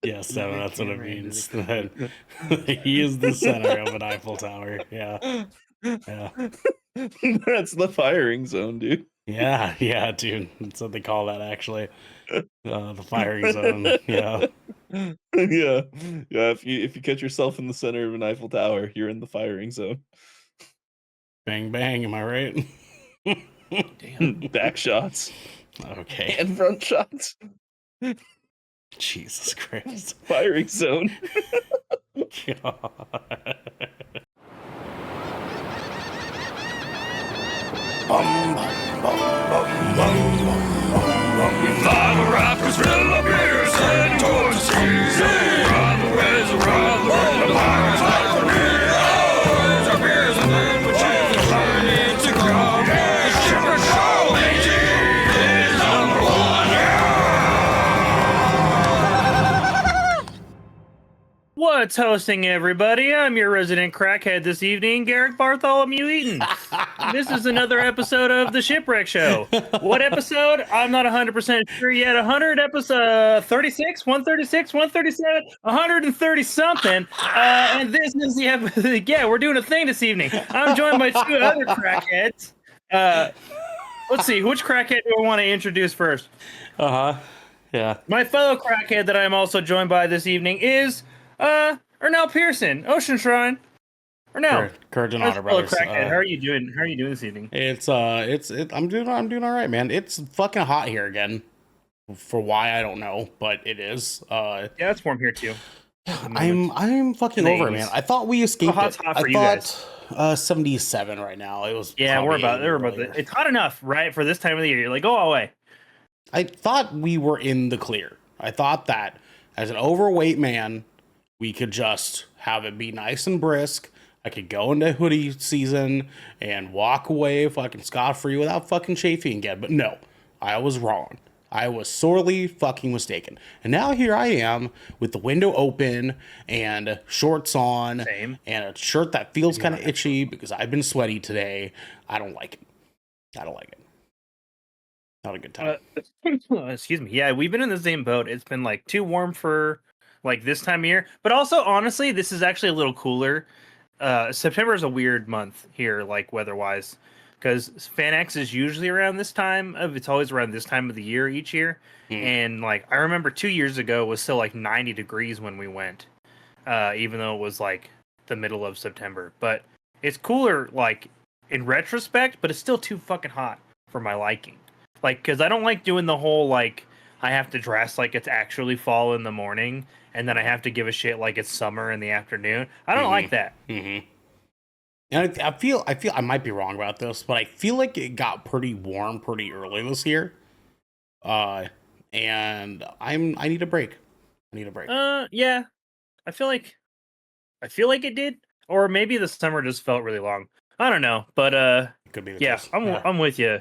Yes, Devin, that's what it Camera into the means. camera. That he is the center of an Eiffel Tower. Yeah, yeah, That's the firing zone, dude. yeah, dude. That's what they call that, actually. The firing zone. Yeah. Yeah. Yeah, if you catch yourself in the center of an Eiffel Tower, you're in the firing zone. Bang, bang. Am I right? Damn. Back shots Okay. and front shots. Jesus Christ. Firing zone. God. Find a rafters fill of beers heading towards the seas. Ride the waves around the world. The pirates like the heroes. Our beers and then we choose a journey to go. The Shipwreck Show, AG is number one. What's hosting, everybody? I'm your resident crackhead this evening, Garrick Bartholomew Eaton. This is another episode of the Shipwreck Show. What episode? I'm not 100% sure yet. 100 episode 36, 136, 137, 130 something. And this is the episode. Yeah, we're doing a thing this evening. I'm joined by two other crackheads. Let's see, which crackhead do I want to introduce first? Yeah. My fellow crackhead that I'm also joined by this evening is Ernell Pearson, Ocean Shrine. Ernell, Courage and my Honor, fellow brothers. crackhead, how are you doing? How are you doing this evening? I'm doing all right, man. It's fucking hot here again. For why, I don't know, but it is. Yeah, it's warm here too. I'm fucking over it, man. I thought we escaped How hot's it. hot for I you thought 77 right now. It was Yeah, we're about 80 earlier. it's hot enough, right, for this time of the year. You're like, go away. I thought we were in the clear. I thought that as an overweight man, we could just have it be nice and brisk. I could go into hoodie season and walk away fucking scot-free without fucking chafing again. But no, I was wrong. I was sorely fucking mistaken. And now here I am with the window open and shorts on. Same. And a shirt that feels kind of itchy because I've been sweaty today. I don't like it. Not a good time. Excuse me. Yeah, we've been in the same boat. It's been like too warm for like this time of year. But also, honestly, this is actually a little cooler. September is a weird month here, like weather-wise, because FanX is usually around this time it's always around this time of the year each year. And like I remember 2 years ago it was still like 90 degrees when we went, even though it was like the middle of September. But it's cooler like in retrospect, but it's still too fucking hot for my liking. Like, because I don't like doing the whole like I have to dress like it's actually fall in the morning, and then I have to give a shit like it's summer in the afternoon. I don't like that. And I feel I might be wrong about this, but I feel like it got pretty warm pretty early this year. And I need a break. Yeah. I feel like it did, or maybe the summer just felt really long. I don't know, but It could be the yeah, case. I'm with you.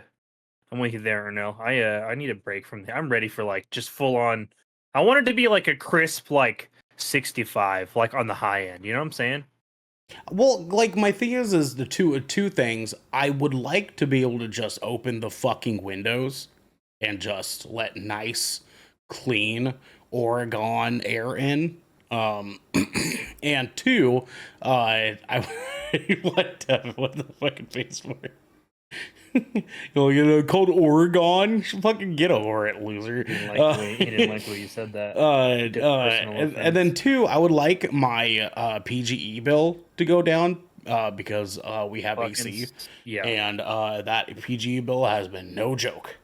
I'm with you there, Ernell. I need a break from there. I'm ready for like just full on. I want it to be like a crisp like 65, like on the high end. You know what I'm saying? Well, like my thing is the two things. I would like to be able to just open the fucking windows and just let nice, clean Oregon air in. And two, I what the fucking face for? Called Oregon. You should fucking get over it, loser. He didn't like the way you said that. And then two, I would like my PGE bill to go down because we have AC. Yeah. And that PGE bill has been no joke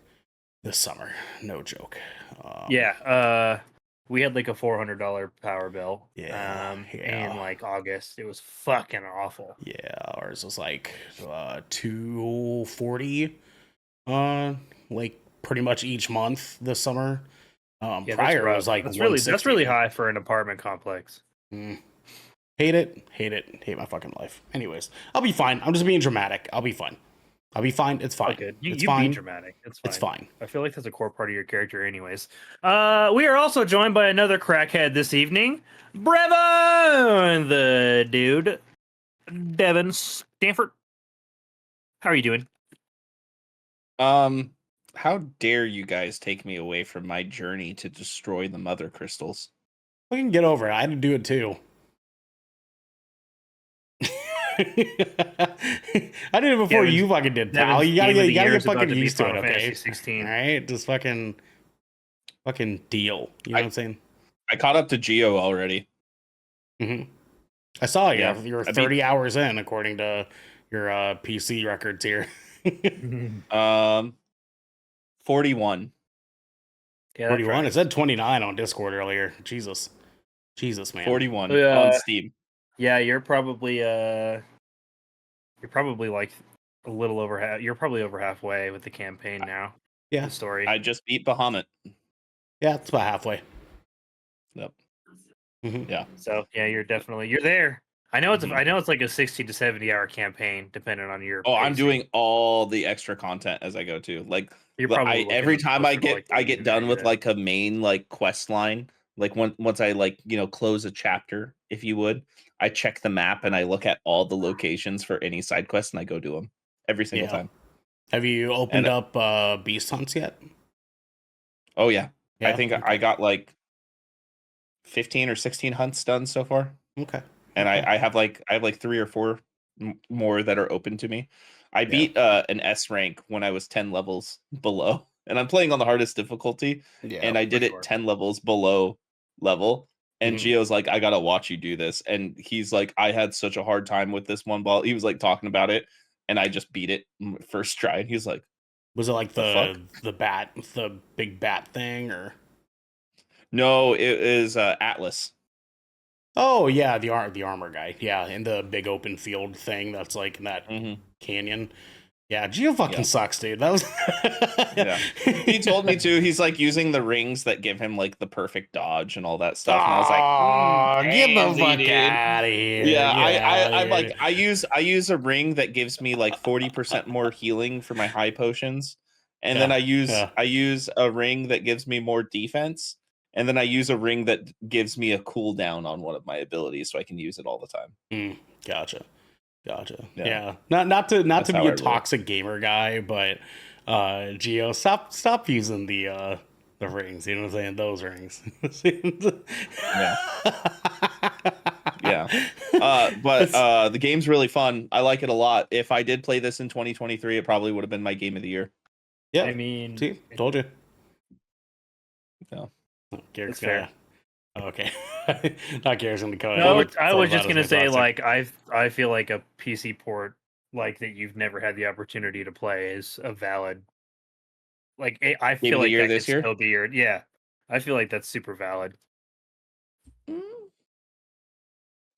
this summer. No joke. We had like a $400 power bill. Yeah. In like August. It was fucking awful. Yeah, ours was like 240 like pretty much each month this summer. Prior it was like that's really high for an apartment complex. Hate it. Hate my fucking life. Anyways, I'll be fine. I'm just being dramatic. I'll be fine. It's fine. Okay. It's you fine. be dramatic. It's fine. I feel like that's a core part of your character anyways. We are also joined by another crackhead this evening. Brevon, the dude. Devin Stanford. How are you doing? How dare you guys take me away from my journey to destroy the mother crystals? Fucking get over it. I had to do it too. I did it before Kevin's- you fucking did, pal. Kevin's You gotta game of get, the you gotta year get is about fucking to be used to it, Final okay? Fantasy 16. All right, just fucking deal. You know what I'm saying? I caught up to Geo already. Hmm. I saw you. Yeah, You're I beat- 30 hours in, according to your PC records here. 41. Yeah, 41. It said 29 on Discord earlier. Jesus, man. 41 Yeah. on Steam. Yeah, you're probably like a little over half. You're probably over halfway with the campaign now. Yeah, The story. I just beat Bahamut. yeah, it's about halfway. Yep. Hmm. Yeah. So yeah, you're there. I know it's like a 60 to 70 hour campaign, depending on your. Oh, I'm pacing. doing all the extra content as I go too. Like You're probably every looking time I closer to, get like, done 80 with to- like a main like quest line, like once I like close a chapter, if you would, I check the map and I look at all the locations for any side quests and I go do them every single Yeah. time. Have you opened And- up Beast Hunts yet? Oh yeah, I Yeah? think Okay. I got like 15 or 16 hunts done so far. Okay. And Okay. I have like 3 or 4 more that are open to me. I beat an S rank when I was 10 levels below, and I'm playing on the hardest difficulty, Yeah. and I did for it sure. 10 levels below level. And Mhm. Gio's like, I gotta watch you do this, and he's like, I had such a hard time with this one ball. He was like talking about it, and I just beat it first try. And he's like, Was it like The the big bat thing, or? No, it is Atlas. Oh yeah, the armor guy. Yeah, in the big open field thing that's like in that Mm-hmm. canyon. Yeah, Geo fucking Yeah. sucks, dude. That was Yeah. He told me to. He's like using the rings that give him like the perfect dodge and all that stuff. And I was like, "Aw, get the crazy, fuck dude." out of here. Yeah, Get outta I'm like, here. I use a ring that gives me like 40% more healing for my high potions, and then Yeah. I use a ring that gives me more defense, and then I use a ring that gives me a cooldown on one of my abilities, so I can use it all the time. Gotcha. Yeah. Yeah. Not to That's be how a I roll. toxic gamer guy, but Geo, stop using the rings. You know what I'm saying? Those rings. Yeah. Yeah. But the game's really fun. I like it a lot. If I did play this in 2023, it probably would have been my game of the year. Yeah. I mean, See, told you. Yeah. Garrett's That's fair. gonna. Oh, okay. Not Garrett's gonna come. No, in. I was just Throw gonna about say, us like, I feel like a PC port like that you've never had the opportunity to play is a valid. Like, I Game feel of the like year that this could year? still be your. Yeah, I feel like that's super valid.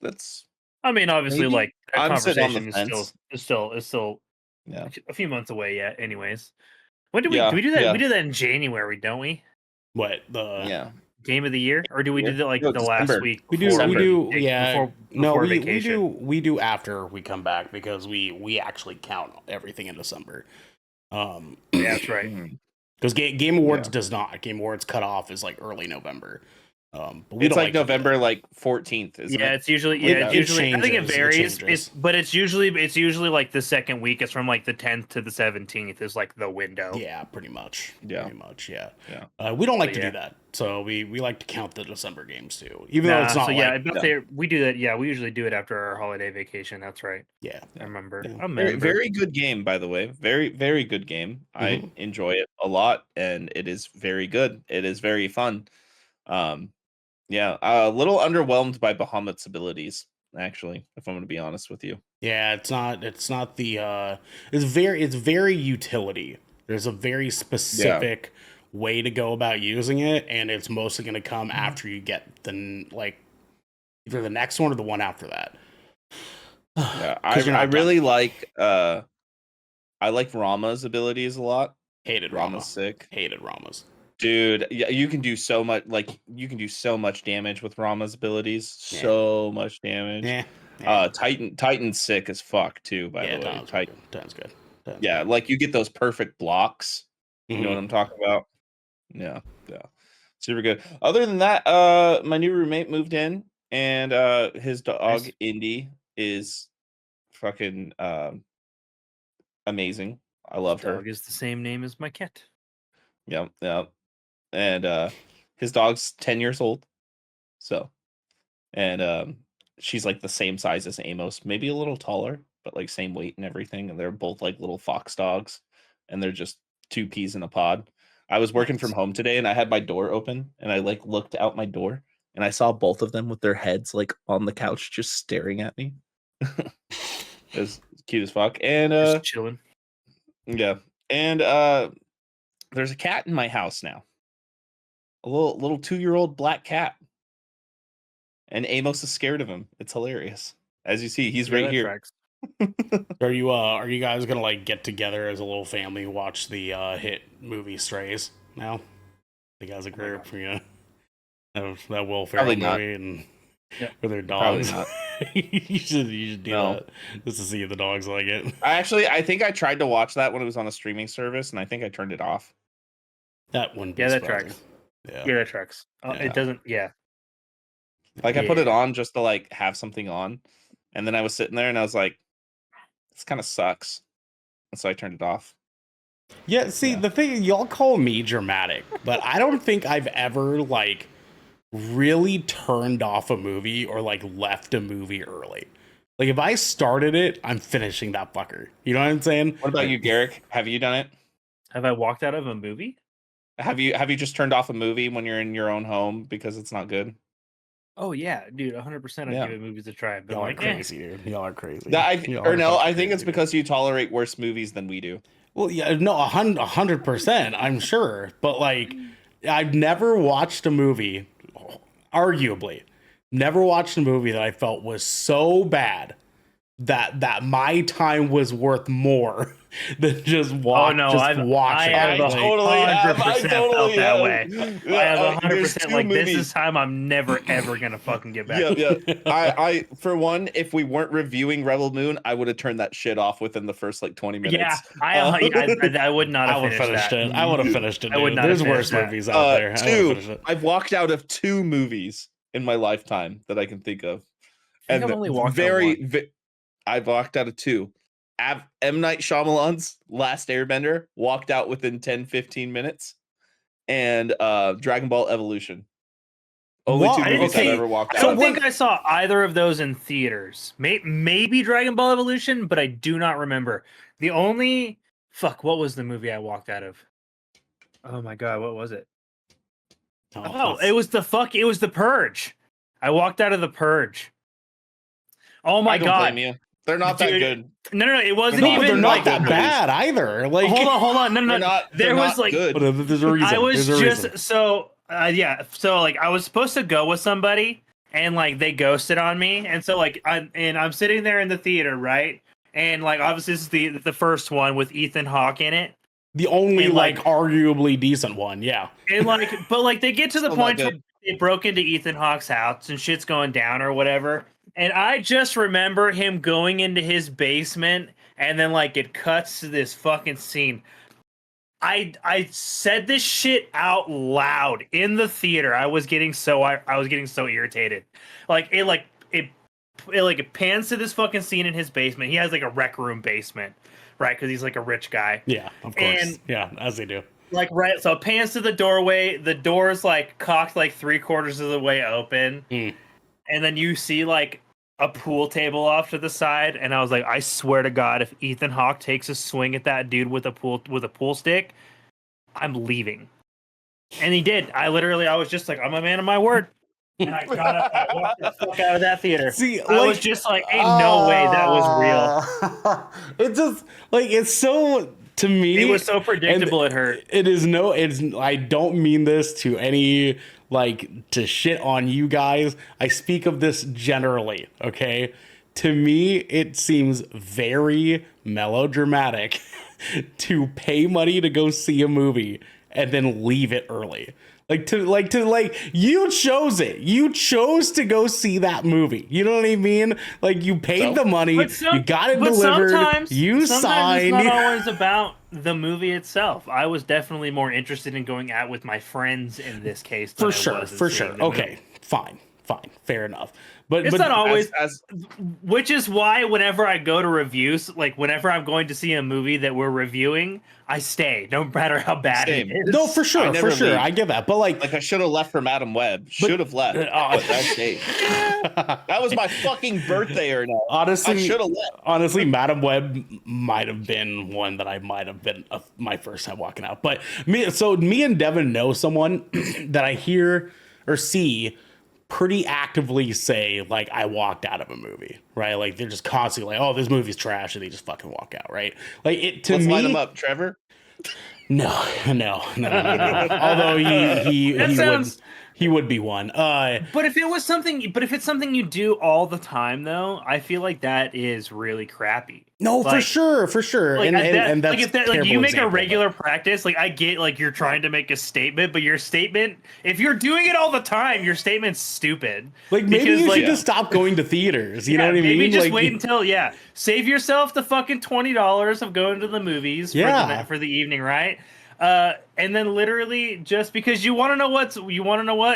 That's I mean, obviously, Maybe. like that I'm sitting on the conversation is still yeah. a few months away yet. Anyways, when do we Yeah, do we do that? yeah. We do that in January, don't we? What the? Yeah. Game of the year, or do we do that like No, the last December. week? We do. before We do. take- Yeah. Before, No, before we vacation. we do after we come back because we actually count everything in December. Yeah, that's right. Mhm. Because Game Awards Yeah. does not. Game Awards cutoff is like early November. But we It's don't like to do November that. like 14th, isn't Yeah, it? it's usually It- yeah, it's it usually I think it changes, it varies. changes. But it's usually like the second week. It's from like the 10th to the 17th is like the window. Yeah, pretty much. Yeah. Pretty much. Yeah. Yeah. We don't like But to yeah. do that. So we like to count the December games too, even though Nah, it's not so yeah, like about there we do that. Yeah, we usually do it after our holiday vacation. That's right. yeah. I remember. Yeah. I Very, remember. very good game, by the way. Very, very good game. I Mhm. enjoy it a lot, and it is very good. It is very fun. Yeah, a little underwhelmed by Bahamut's abilities, actually, if I'm going to be honest with you. Yeah, it's not the it's very utility. There's a very specific way to go about using it, and it's mostly going to come after you get like either the next one or the one after that. Yeah, 'Cause you're I not done. really like I like Rama's abilities a lot. Hated Rama's Rama. sick. Hated Ramas. Dude, yeah, you can do so much damage with Rama's abilities. Yeah. So much damage. Yeah. Titan's sick as fuck too, by Yeah, the way. Titan's good. Titan's Yeah, good. like you get those perfect blocks. You know Mhm. what I'm talking about? Yeah. Super good. Other than that, my new roommate moved in, and his dog Nice. Indy is fucking amazing. I love her. Dog is the same name as my cat. Yeah. And his dog's 10 years old. So, and she's like the same size as Amos, maybe a little taller, but like same weight and everything. And they're both like little fox dogs, and they're just two peas in a pod. I was working from home today, and I had my door open, and I like looked out my door, and I saw both of them with their heads like on the couch, just staring at me. It was cute as fuck. And Just chilling. yeah, and there's a cat in my house now, a little 2-year-old black cat, and Amos is scared of him. It's hilarious. As you see, he's Yeah, right that here. tracks. Are you guys gonna like get together as a little family, watch the hit movie Strays now? Like as a group, you know, that Will Ferrell Probably not. movie and Yeah. with their Probably dogs. not. you should do No. that just to see if the dogs like it. I think I tried to watch that when it was on a streaming service, and I think I turned it off. That wouldn't be Yeah, that surprising. tracks. Yeah. Yeah, that tracks. Yeah. It doesn't. Yeah. Like I put it Yeah. on just to like have something on, and then I was sitting there and I was like, "This kind of sucks," and so I turned it off. Yeah, see, Yeah. the thing, y'all call me dramatic, but I don't think I've ever, like, really turned off a movie or, like, left a movie early. Like, if I started it, I'm finishing that fucker. You know what I'm saying? What about you, Garrick? Have you done it? Have I walked out of a movie? Have you just turned off a movie when you're in your own home because it's not good? Oh yeah, dude, 100%. I'd Yeah. give it movies a try. But Y'all are like, crazy, dude. Y'all are crazy. Y'all Or are no, fucking I think it's crazy, because you tolerate worse movies than we do. Well, yeah, no, 100%, I'm sure. But, like, I've never watched a movie, arguably, never watched a movie that I felt was so bad that my time was worth more than just watching. I have it. totally have. 100% totally felt that have. way. Yeah, I have there's 100% two like this movies. is time I'm never ever gonna fucking get back. Yeah. I for one, if we weren't reviewing Rebel Moon, I would have turned that shit off within the first like 20 minutes. Yeah, I would not have I would have finished that. it. I would have finished it. I would Dude. not have There's worse finished that. movies out there. I would've Two. finished it. I've walked out of 2 movies in my lifetime that I can think of. I think I've only walked out one. I've walked out of 2. M. Night Shyamalan's Last Airbender, walked out within 10-15 minutes, and Dragon Ball Evolution. Only Wow, 2 I movies okay. I've ever walked I out don't of. think I saw either of those in theaters. Maybe Dragon Ball Evolution, but I do not remember. The only what was the movie I walked out of? Oh my god, what was it? Oh, it was the Purge. I walked out of the Purge. Oh my I don't god. blame you. They're not that Dude, good. No, it wasn't No, even but they're not like that movies. bad either. Like, Hold on. No. They're not, There they're was not like good. but there's a reason. I was There's a just reason. so like I was supposed to go with somebody and like they ghosted on me, and so like I'm sitting there in the theater, right? And like obviously this is the first one with Ethan Hawke in it. The only and, like like- arguably decent one, yeah. And like but like they get to the Still not point where good. they broke into Ethan Hawke's house and shit's going down or whatever. And I just remember him going into his basement and then like it cuts to this fucking scene. I said this shit out loud in the theater. I was getting so irritated. It pans to this fucking scene in his basement. He has like a rec room basement, right? Because he's like a rich guy. Yeah, of course. And- yeah, as they do. Like right, so it pans to the doorway. The door's like cocked like 3/4 of the way open, Mm. and then you see like a pool table off to the side. And I was like, I swear to God, if Ethan Hawke takes a swing at that dude with a pool stick, I'm leaving. And he did. I was just like, I'm a man of my word. And I got up and I walked the fuck out of that theater. See, I was just like, ain't no way that was real. It's just like it's so to me. It was so predictable. It hurt. I don't mean this to any like to shit on you guys. I speak of this generally, okay? To me, it seems very melodramatic to pay money to go see a movie and then leave it early. You chose it. You chose to go see that movie. You know what I mean? Like you paid the money, you got it delivered, you signed. It's not always about the movie itself. I was definitely more interested in going out with my friends in this case. Than For sure. Okay, fine. fair enough. But It's not always, as which is why whenever I go to reviews, like whenever I'm going to see a movie that we're reviewing, I stay, no matter how bad Same. it is. no, for sure, never leave. I get that. But like I should have left for Madam Web. Should have left. But that stayed. That was my fucking birthday or no. honestly, I should have left. honestly, Madam Web might have been one that I might have been my first time walking out. But me and Devin know someone that I hear or see pretty actively say, like, I walked out of a movie, right? Like, they're just constantly like, oh, this movie's trash, and they just fucking walk out, right? Like, it to Let's me, line them up, Trevor. no. Although he would be one. But if it's something you do all the time, though, I feel like that is really crappy. No, Like- for sure. Like, And that's like if that, like terrible you make example, a regular practice, like I get, like you're trying to make a statement, but your statement, if you're doing it all the time, your statement's stupid. like maybe Because, you like, should just stop going to theaters. You know what I mean? Maybe just like, wait until save yourself the fucking $20 of going to the movies for the evening, right? And then literally just because you want to know what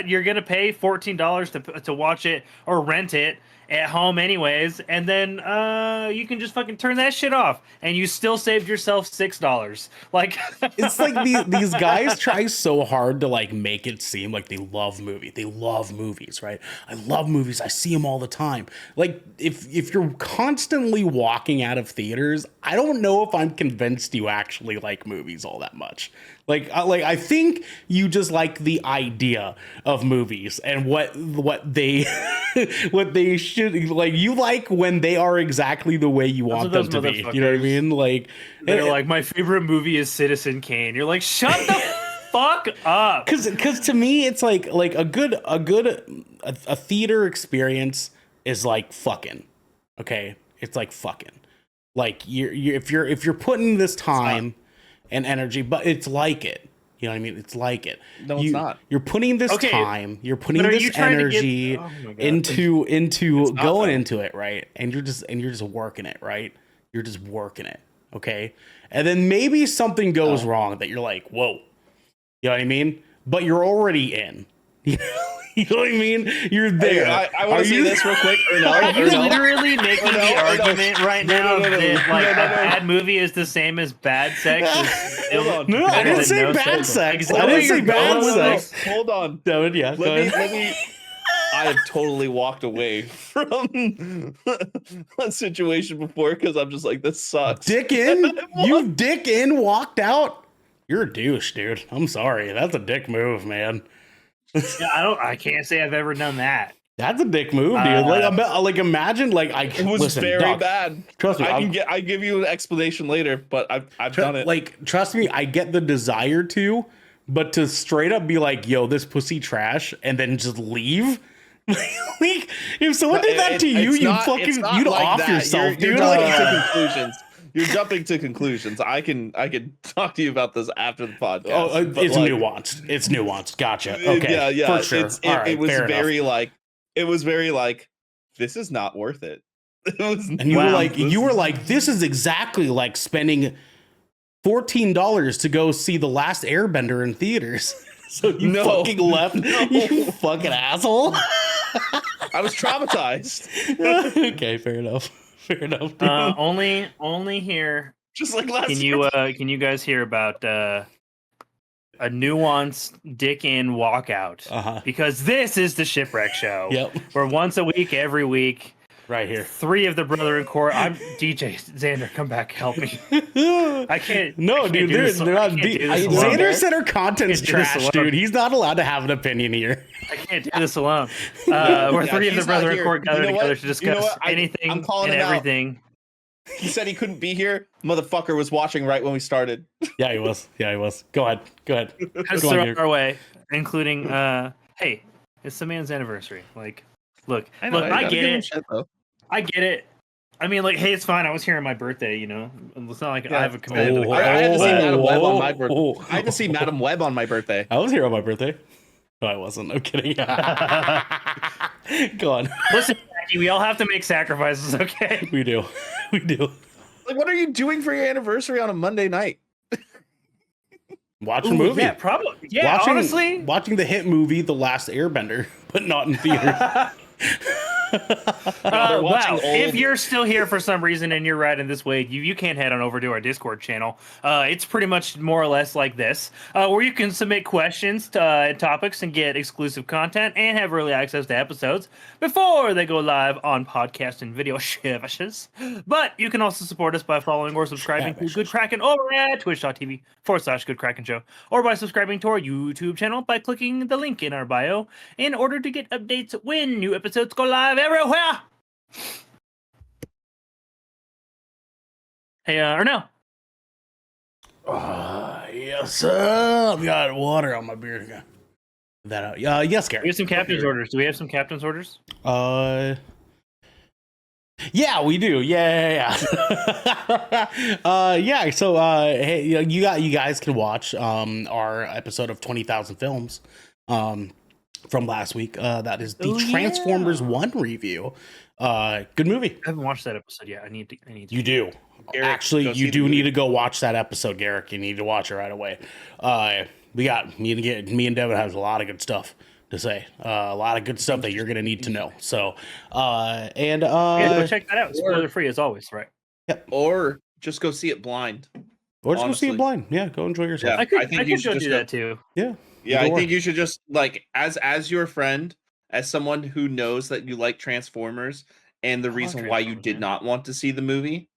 you're gonna pay $14 to watch it or rent it at home anyways, and then you can just fucking turn that shit off, and you still saved yourself $6. Like it's like these guys try so hard to like make it seem like they love movies. They love movies, right? I love movies. I see them all the time. Like if you're constantly walking out of theaters, I don't know if I'm convinced you actually like movies all that much. Like I think you just like the idea of movies and what they what they should like. You like when they are exactly the way you want them to be. You know what I mean? Like they're like, my favorite movie is Citizen Kane. You're like, shut the fuck up. Because to me, it's like a theater experience is like fucking. Okay, it's like fucking. Like if you're putting this time and energy, but it's like it. You know what I mean? It's like it. No, it's not. You're putting this time, you're putting this energy into going into it, right? And you're just working it, right? You're just working it, okay? And then maybe something goes wrong that you're like, whoa. You know what I mean? But you're already in. You know what I mean? You're there. Hey, I want to say this real quick. Or no, Are you or no. literally making the argument right now no, that like no, a bad movie is the same as bad sex? No, I didn't say bad sex. I didn't say bad sex. Hold on. David, yeah. Let me. I have totally walked away from a situation before because I'm just like, this sucks. Dick in? You dick in, walked out? You're a douche, dude. I'm sorry. That's a dick move, man. I can't say I've ever done that. That's a dick move, dude. Like imagine, like It was very bad. Trust me, I give you an explanation later, but I've done it. Like, trust me, I get the desire to, but to straight up be like, "Yo, this pussy trash," and then just leave. Like, if someone did that to you, you'd off yourself, dude. You're jumping to conclusions. I can talk to you about this after the podcast. Oh, it's nuanced. It's nuanced. Gotcha. Okay. Yeah. For sure. It was very like. It was very like. This is not worth it. And you were like, this is exactly like spending $14 to go see The Last Airbender in theaters. So you fucking left. You fucking asshole. I was traumatized. Okay, fair enough. Fair enough. Only here. Just like last. Can you guys hear about a nuanced dick in walkout? Because this is the Shipwreck Show. Yep. Where once a week, every week, right here, 3 of the brother in court. I'm DJ Xander. Come back, help me. I can't. No, I can't dude, they're not. Xander said our content's trash, dude. He's not allowed to have an opinion here. I can't do this alone. Where 3 of the brother in court gathered together to discuss anything and everything. He said he couldn't be here. Motherfucker was watching right when we started. Yeah, he was. Go ahead. Let's throw our way, including hey, it's the man's anniversary. Like, look, I get it. I get it. I mean, like, hey, it's fine. I was here on my birthday, you know. It's not like I have a commitment. I had to see Madam Web on my birthday. I had to see Madam Web on my birthday. I was here on my birthday. No, I wasn't. I'm kidding. Go on. Listen, Jackie, we all have to make sacrifices, okay? We do. Like, what are you doing for your anniversary on a Monday night? Watch a movie. Yeah, probably. Yeah, honestly, watching the hit movie The Last Airbender, but not in theaters. they're watching wow. old- If you're still here for some reason and you're riding this wave, you can head on over to our Discord channel. It's pretty much more or less like this, where you can submit questions to topics and get exclusive content and have early access to episodes before they go live on podcast and video services. But you can also support us by following or subscribing to Good Kraken over at twitch.tv/Good Kraken Show, or by subscribing to our YouTube channel by clicking the link in our bio in order to get updates when new episodes go live everywhere. Hey, Ernell. Yes, sir. I've got water on my beard again. That out. Yes, Gary. We have some captain's orders. Do we have some captain's orders? Yeah, we do. Yeah. Yeah. So, hey, you guys can watch our episode of 20,000 Films from last week. That is the Transformers 1 review. Good movie. I haven't watched that episode yet. I need to. You do. Garrick, Actually, go see you the do movie. need to go watch that episode, Garrick. You need to watch it right away. We got me and Devin has a lot of good stuff to say. A lot of good stuff that you're gonna need to know. So, Yeah, go check that out. Spoiler free as always, right? Or just go see it blind. or just go see honestly. it blind. Yeah, go enjoy yourself. Yeah. I could think you go should do just that too. Yeah. Yeah, Either I think or. you should just like as your friend, as someone who knows that you like Transformers and the I love reason why you Transformers, did man. not want to see the movie,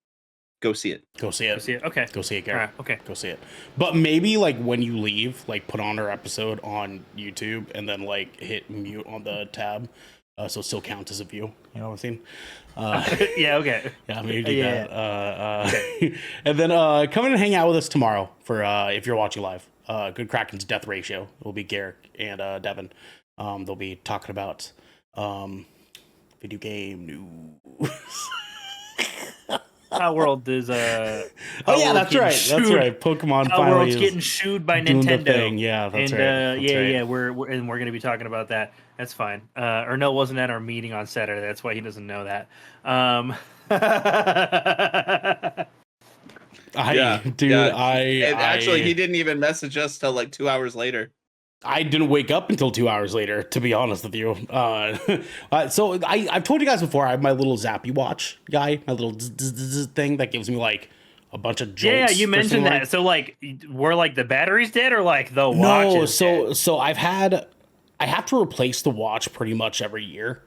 go see it. Go see Go it. see it. Okay. Go see it, All Garrick. right. Okay. Go see it. But maybe like when you leave, like put on our episode on YouTube and then like hit mute on the tab, so it still counts as a view. You know what I'm saying? Yeah. Okay. Yeah, maybe do Yeah. that. And then come in and hang out with us tomorrow for if you're watching live. Good Kraken's Death Ratio. It will be Garrick and Devin. They'll be talking about video game news. Our world is Oh yeah, that's right. That's right. Pokemon Our finally world's is getting shooed by doing the Nintendo. thing. Yeah, that's and right. That's right. yeah, we're going to be talking about that. That's fine. Ernell wasn't at our meeting on Saturday. That's why he doesn't know that. Actually, he didn't even message us till like 2 hours later. I didn't wake up until 2 hours later, to be honest with you. So I've told you guys before, I have my little Zappy watch guy, my little thing that gives me like a bunch of jolts. Yeah, you for mentioned some that. reason. So like, were like the batteries dead or like the watch? No, is dead? so I have to replace the watch pretty much every year.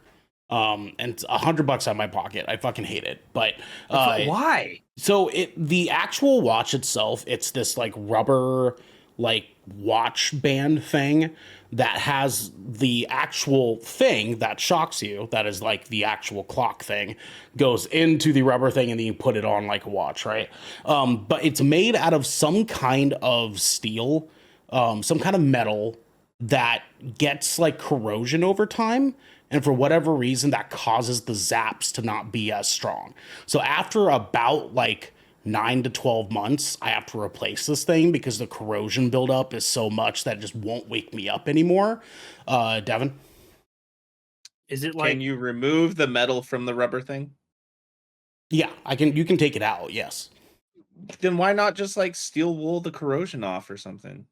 And it's $100 out of my pocket. I fucking hate it. But Why? so the actual watch itself, it's this like rubber like watch band thing that has the actual thing that shocks you, that is like the actual clock thing, goes into the rubber thing and then you put it on like a watch, right? But it's made out of some kind of steel, some kind of metal that gets like corrosion over time, and for whatever reason that causes the zaps to not be as strong. So after about like 9 to 12 months, I have to replace this thing because the corrosion buildup is so much that it just won't wake me up anymore. Devin? Is it like Can you remove the metal from the rubber thing? Yeah, you can take it out, yes. Then why not just like steel wool the corrosion off or something?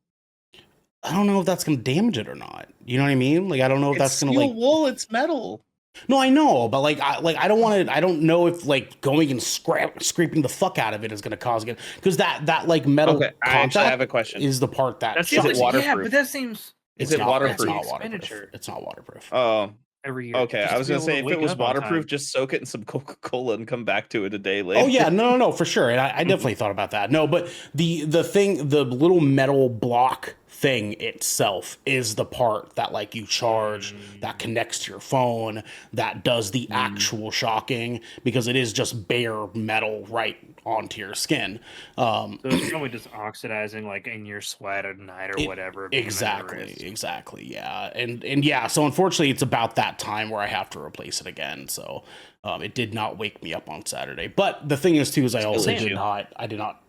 I don't know if that's gonna damage it or not. You know what I mean? Like I don't know if that's gonna steel like wool, it's metal. No, I know, but like I don't want to. I don't know if like going and scraping the fuck out of it is going to cause it, because that like metal Okay, I actually contact have a question. is the part that that's shocks it me. waterproof? Yeah, but that seems Is it waterproof? It's not Expenditure. waterproof. It's not waterproof. Oh, every year. okay. Just I was be gonna able say to if wake it was up on waterproof, time. just soak it in some Coca-Cola and come back to it a day later. Oh yeah, no, for sure. And I definitely thought about that. No, but the thing, the little metal block thing itself is the part that like you charge, that connects to your phone, that does the actual shocking, because it is just bare metal right onto your skin. So it's probably just oxidizing like in your sweat at night or whatever. being Exactly, memorized. yeah. And yeah, so unfortunately it's about that time where I have to replace it again. So it did not wake me up on Saturday. But the thing is too, is I also issue. did not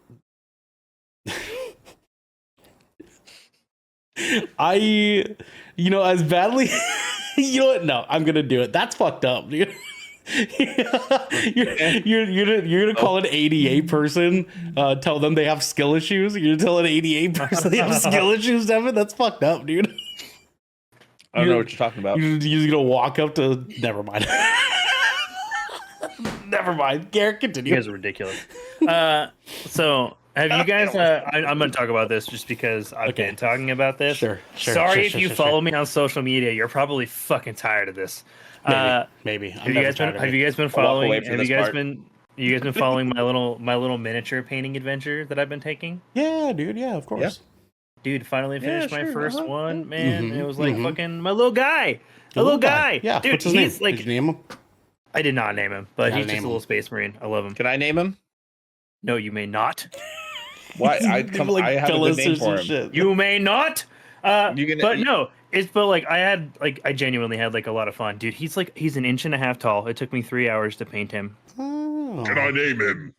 I, as badly, you know what? No, I'm gonna do it. That's fucked up, dude. You're gonna call an 88 person, tell them they have skill issues. You're gonna tell an 88 person they have skill issues, Devin? That's fucked up, dude. I don't know what you're talking about. You're just gonna walk up to. Never mind. Never mind. Garrett, continue. You guys are ridiculous. So have you guys? I'm going to talk about this just because I've been talking about this. Sure. Sorry if you follow me on social media. You're probably fucking tired of this. Maybe. Have you guys been following? Have you guys been following my little miniature painting adventure that I've been taking? Yeah, dude. Yeah, of course. Yeah. Dude, finally finished my first one, man. Mhm, It was like mhm. fucking my little guy. A little guy. Yeah. Dude, What's his name? like, Did you name him? I did not name him, but Gotta he's just name a little him. space marine. I love him. Can I name him? No, you may not. Why? I have a good name or for him. shit. You may not. You can- But no, but like I genuinely had like a lot of fun, dude. He's an 1.5 inches tall. It took me 3 hours to paint him. Oh. Can I name him?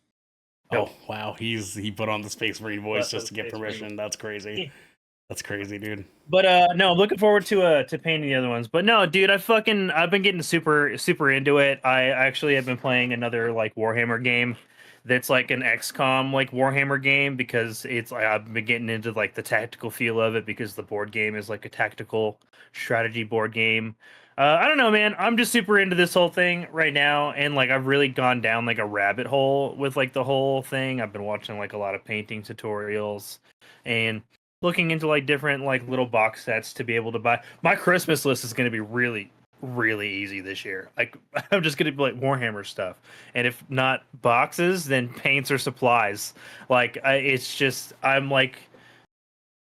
Oh wow, he put on the Space Marine voice just to get Space permission. Marine. That's crazy. That's crazy, dude. But no, I'm looking forward to painting the other ones. But no, dude, I've been getting super into it. I actually have been playing another like Warhammer game that's like an XCOM like Warhammer game because it's like I've been getting into like the tactical feel of it because the board game is like a tactical strategy board game. I don't know, man. I'm just super into this whole thing right now, and like I've really gone down like a rabbit hole with like the whole thing. I've been watching like a lot of painting tutorials and looking into like different like little box sets to be able to buy. My Christmas list is going to be really easy this year. Like I'm just going to be like Warhammer stuff, and if not boxes, then paints or supplies. Like I'm like,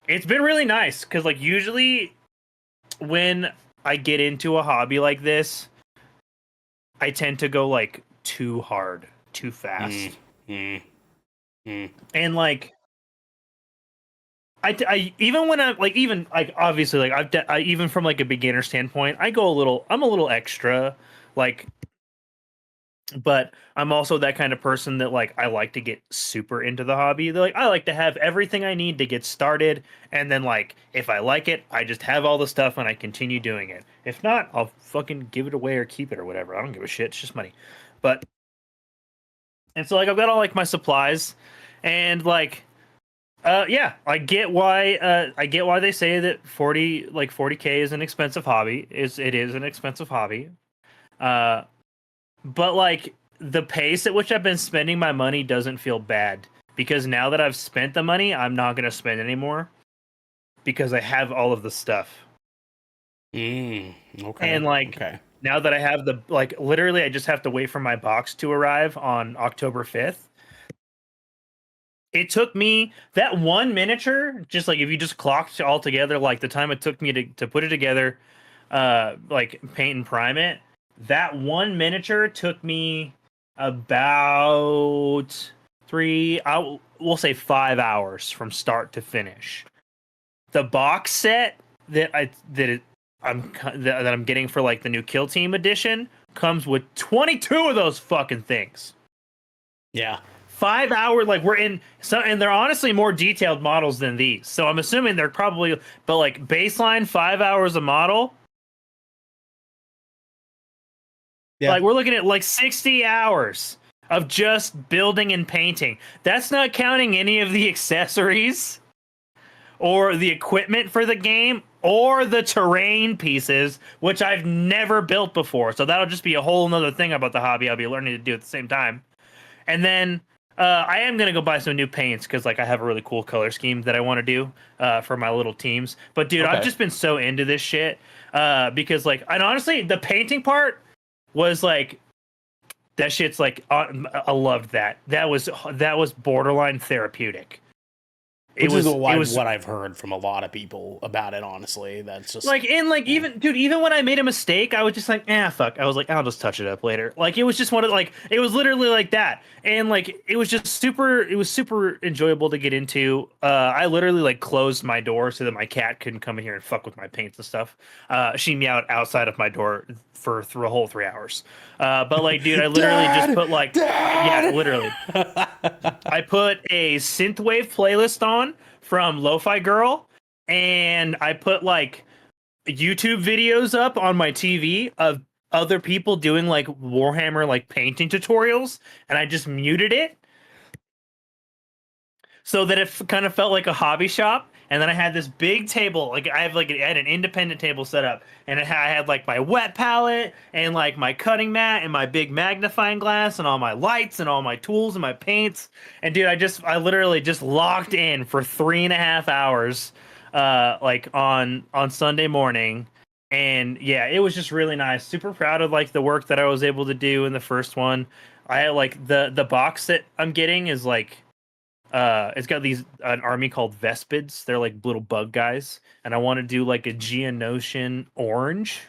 it's been really nice because like usually when I get into a hobby like this, I tend to go like too hard, too fast, and like. I even when I like even like obviously like I even from like a beginner standpoint I'm a little extra like, but I'm also that kind of person that like I like to get super into the hobby. Like I like to have everything I need to get started, and then like if I like it, I just have all the stuff and I continue doing it. If not, I'll fucking give it away or keep it or whatever. I don't give a shit. It's just money. And so like I've got all like my supplies, and yeah, I get why they say that 40K is an expensive hobby. It is an expensive hobby. But like the pace at which I've been spending my money doesn't feel bad because now that I've spent the money, I'm not going to spend anymore because I have all of the stuff. Okay. And now that I have literally I just have to wait for my box to arrive on October 5th. It took me that one miniature, just like if you just clocked all together, like the time it took me to put it together, like paint and prime it, that one miniature took me about we'll say 5 hours from start to finish. The box set that I'm getting for like the new Kill Team edition comes with 22 of those fucking things. Yeah. 5 hours, like we're in some, and they're honestly more detailed models than these. So I'm assuming they're probably, but like baseline 5 hours a model. Yeah. Like we're looking at like 60 hours of just building and painting. That's not counting any of the accessories or the equipment for the game or the terrain pieces, which I've never built before. So that'll just be a whole nother thing about the hobby I'll be learning to do at the same time. And then I am going to go buy some new paints because like I have a really cool color scheme that I want to do for my little teams. But dude, Okay. I've just been so into this shit because like, and honestly, the painting part was like, that shit's like, I loved that. That was borderline therapeutic. Which is what I've heard from a lot of people about it, honestly. That's just like, and like, even when I made a mistake, I was just like, fuck. I was like, I'll just touch it up later. Like, it was just one of like, it was literally like that. And like, it was super enjoyable to get into. I literally like closed my door so that my cat couldn't come in here and fuck with my paints and stuff. She meowed outside of my door for a whole 3 hours. But like, dude, I literally just put like, yeah, literally. I put a synthwave playlist on from Lo-Fi Girl, and I put like YouTube videos up on my TV of other people doing like Warhammer like painting tutorials, and I just muted it so that it kind of felt like a hobby shop. And then I had this big table, like I had an independent table set up, and I had like my wet palette and like my cutting mat and my big magnifying glass and all my lights and all my tools and my paints. And dude, I literally just locked in for 3.5 hours, like on Sunday morning. And yeah, it was just really nice. Super proud of like the work that I was able to do in the first one. I like the box that I'm getting is like, it's got an army called Vespids. They're like little bug guys, and I want to do like a Geonosian orange,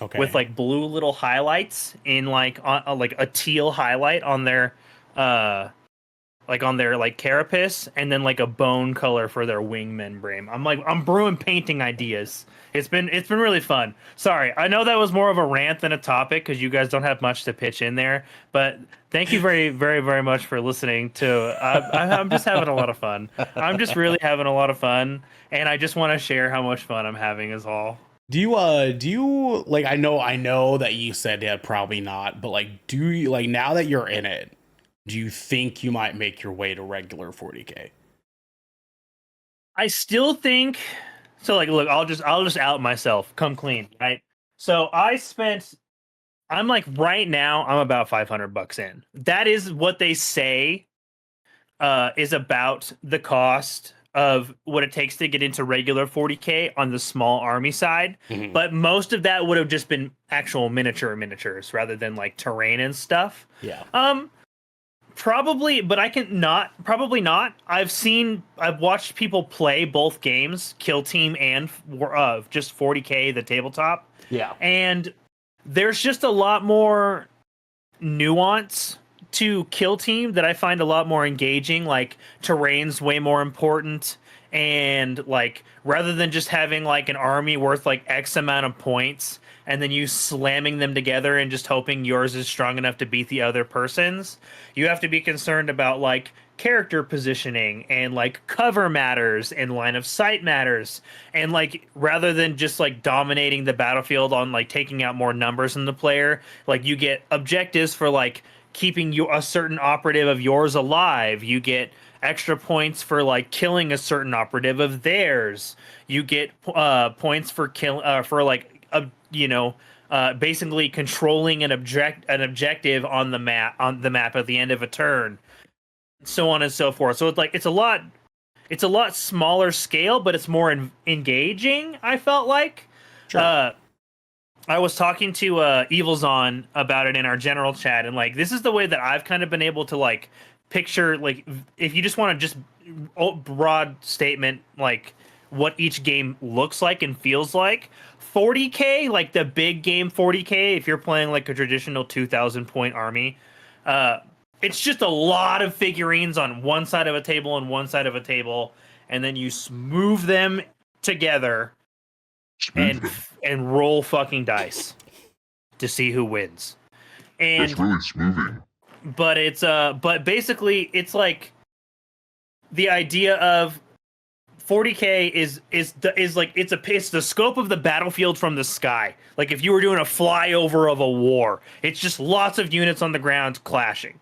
Okay. with like blue little highlights in like like a teal highlight on their like on their like carapace, and then like a bone color for their wing membrane. I'm brewing painting ideas. It's been really fun. Sorry, I know that was more of a rant than a topic because you guys don't have much to pitch in there. But thank you very, very, very much for listening to. I'm just having a lot of fun. I'm just really having a lot of fun, and I just want to share how much fun I'm having is all. Do you like, I know that you said yeah, probably not, but like, do you like, now that you're in it, do you think you might make your way to regular 40K? I still think so. Like, look, I'll just out myself, come clean, right? So I'm like right now, I'm about $500 in. That is what they say is about the cost of what it takes to get into regular 40K on the small army side. Mhm. But most of that would have just been actual miniatures rather than like terrain and stuff. Yeah. Probably, but probably not. I've watched people play both games, Kill Team and just 40K, the tabletop. Yeah. And there's just a lot more nuance to Kill Team that I find a lot more engaging. Like, terrain's way more important, and like rather than just having like an army worth like X amount of points and then you slamming them together and just hoping yours is strong enough to beat the other person's, you have to be concerned about like character positioning and like cover matters and line of sight matters. And like rather than just like dominating the battlefield on like taking out more numbers in the player, like you get objectives for like keeping a certain operative of yours alive. You get extra points for like killing a certain operative of theirs. You get points for basically controlling an objective on the map at the end of a turn, so on and so forth. So it's a lot smaller scale, but it's more engaging, I felt like. Sure. I was talking to Evil's on about it in our general chat, and like this is the way that I've kind of been able to like picture, like if you just want to just broad statement like what each game looks like and feels like. 40K, like the big game 40K, if you're playing like a traditional 2,000 point army, it's just a lot of figurines on one side of a table and one side of a table, and then you move them together and roll fucking dice to see who wins. And It's really smoothing. but but basically it's like the idea of 40K is like it's the scope of the battlefield from the sky. Like if you were doing a flyover of a war, it's just lots of units on the ground clashing.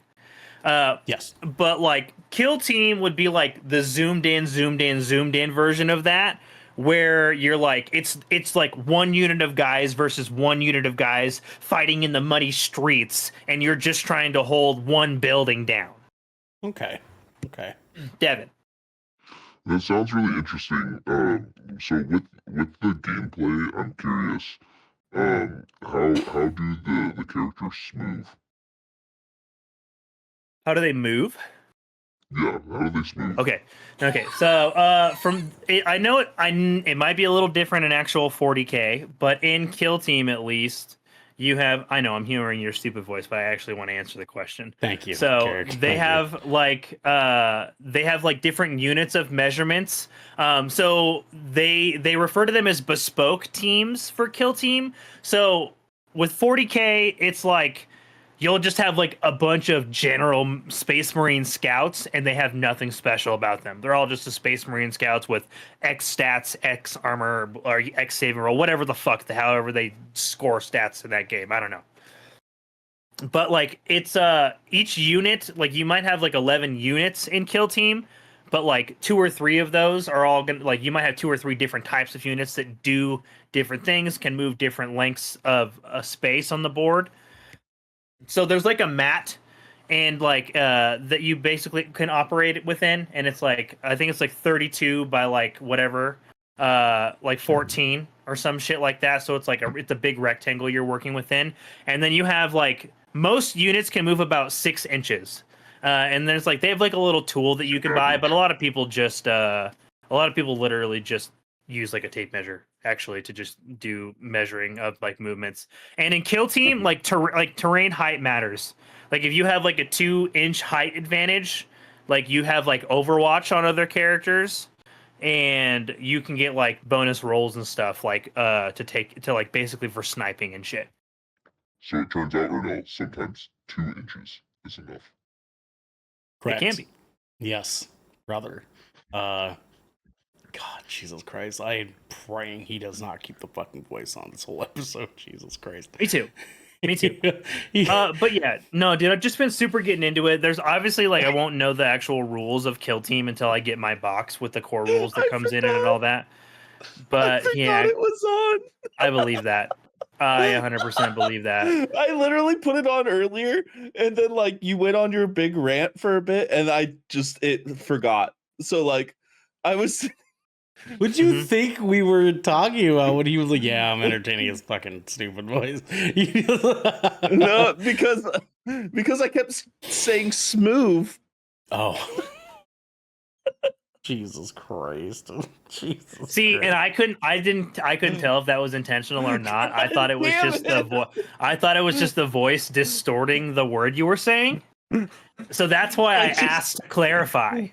Yes. But like Kill Team would be like the zoomed in version of that, where you're like it's like one unit of guys versus one unit of guys fighting in the muddy streets, and you're just trying to hold one building down. Okay. Devin. That sounds really interesting. So with the gameplay, I'm curious. How do the characters move? How do they move? Yeah, how do they smooth? Okay. So I know it might be a little different in actual 40K, but in Kill Team at least, you have. I know I'm humoring your stupid voice, but I actually want to answer the question. Thank you. So Carrick. they have like different units of measurements. So they refer to them as bespoke teams for Kill Team. So with 40K, it's like you'll just have like a bunch of general Space Marine scouts, and they have nothing special about them. They're all just a Space Marine scouts with X stats, X armor, or X saving roll, whatever the fuck, however they score stats in that game. I don't know. But like it's each unit, like you might have like 11 units in Kill Team, but like 2 or 3 of those are all gonna, like, you might have 2 or 3 different types of units that do different things, can move different lengths of space on the board. So there's like a mat, and like that you basically can operate within, and it's like, I think it's like 32 by like whatever, like 14 or some shit like that. So it's like it's a big rectangle you're working within, and then you have like most units can move about 6 inches, and there's like they have like a little tool that you can buy, but a lot of people literally just use like a tape measure actually to just do measuring of like movements. And in Kill Team, like terrain height matters. Like if you have like a 2-inch height advantage, like you have like Overwatch on other characters, and you can get like bonus rolls and stuff like to like basically for sniping and shit. So it turns out, Ernell, sometimes 2 inches is enough. Correct. It can be. Yes, brother. God, Jesus Christ. I am praying he does not keep the fucking voice on this whole episode. Jesus Christ. Me too. But yeah, no, dude, I've just been super getting into it. There's obviously like I won't know the actual rules of Kill Team until I get my box with the core rules that comes in and all that. But yeah, it was on. I believe that. I 100% believe that. I literally put it on earlier, and then like you went on your big rant for a bit, and I just forgot. So like I was. What'd you think we were talking about when he was like, yeah, I'm entertaining his fucking stupid voice? No, because I kept saying smooth. Oh. Jesus Christ. Jesus See, Christ. and I couldn't tell if that was intentional or not. I thought it was Damn just it. I thought it was just the voice distorting the word you were saying. So that's why I asked to clarify.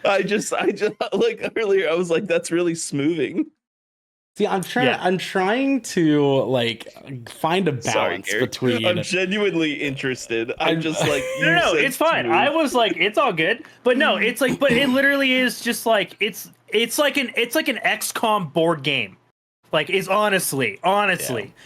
I just like earlier I was like, that's really smoothing. See, I'm trying to like find a balance between. I'm genuinely interested. I'm just like, No, it's fine. Smooth. I was like, it's all good. But no, it's like, but it literally is just like it's like an XCOM board game. Like, it's honestly,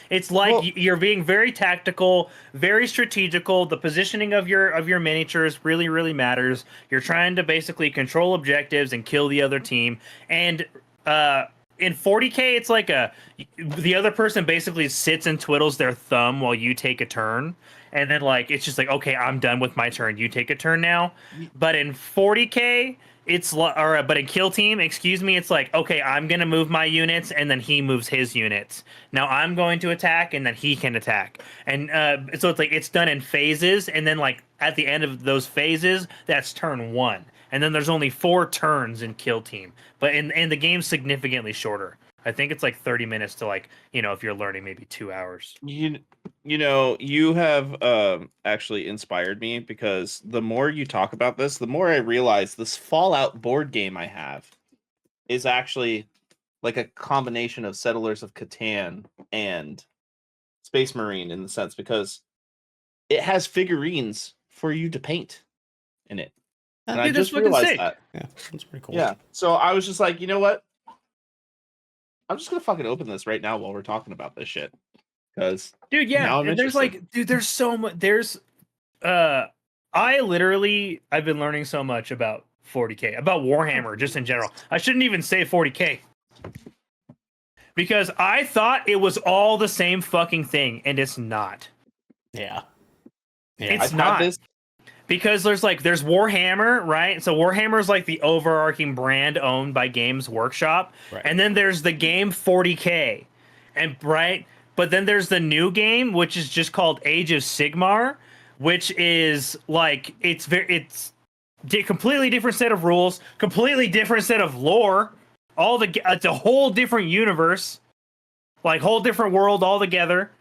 it's like you're being very tactical, very strategical. The positioning of your miniatures really, really matters. You're trying to basically control objectives and kill the other team. And in 40K, it's like the other person basically sits and twiddles their thumb while you take a turn. And then like it's just like, okay, I'm done with my turn. You take a turn now. But in 40K. But in Kill Team, it's like, okay, I'm gonna move my units, and then he moves his units. Now I'm going to attack, and then he can attack, and so it's like it's done in phases, and then like at the end of those phases, that's turn 1, and then there's only 4 turns in Kill Team, but in the game's significantly shorter. I think it's like 30 minutes to like, if you're learning, maybe 2 hours. You have actually inspired me, because the more you talk about this, the more I realize this Fallout board game I have is actually like a combination of Settlers of Catan and Space Marine, in the sense, because it has figurines for you to paint in it. And I just realized that. Yeah, that's pretty cool. Yeah. So I was just like, you know what? I'm just gonna fucking open this right now while we're talking about this shit. Because dude, yeah, and there's like, there's so much. I've been learning so much about 40K, about Warhammer, just in general. I shouldn't even say 40K, because I thought it was all the same fucking thing, and it's not. Yeah. It's not. Because there's Warhammer, right? So Warhammer is like the overarching brand owned by Games Workshop. Right. And then there's the game 40K. And right? But then there's the new game, which is just called Age of Sigmar, which is like it's a completely different set of rules, completely different set of lore. It's a whole different universe, like whole different world altogether.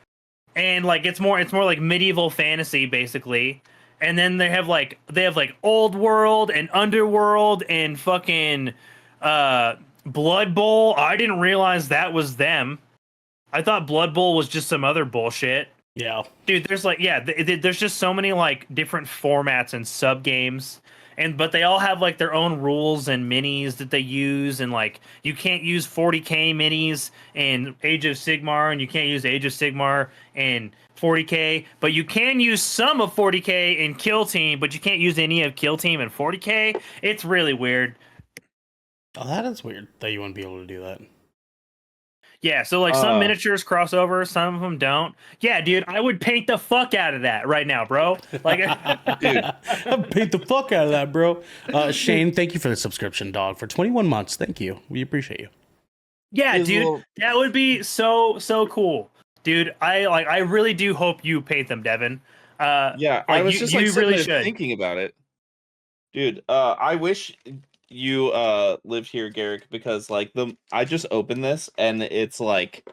And like it's more like medieval fantasy basically. And then they have like Old World and Underworld and fucking Blood Bowl. I didn't realize that was them. I thought Blood Bowl was just some other bullshit. Yeah. Dude, there's like there's just so many like different formats and sub games, but they all have like their own rules and minis that they use, and like you can't use 40k minis in Age of Sigmar, and you can't use Age of Sigmar in 40k, but you can use some of 40k in Kill Team, but you can't use any of Kill Team in 40k. It's really weird. Oh, that is weird that you wouldn't be able to do that. Yeah, so like some miniatures cross over, some of them don't. Yeah, dude, I would paint the fuck out of that right now, bro. Like, Dude, I'd paint the fuck out of that, bro. Shane, thank you for the subscription, dog, for 21 months. Thank you. We appreciate you. yeah, dude, that would be so cool, dude. I really do hope you paint them, Devin. Yeah, I was just like really thinking about it, dude. I wish you lived here, Garrick, because like I just opened this and it's like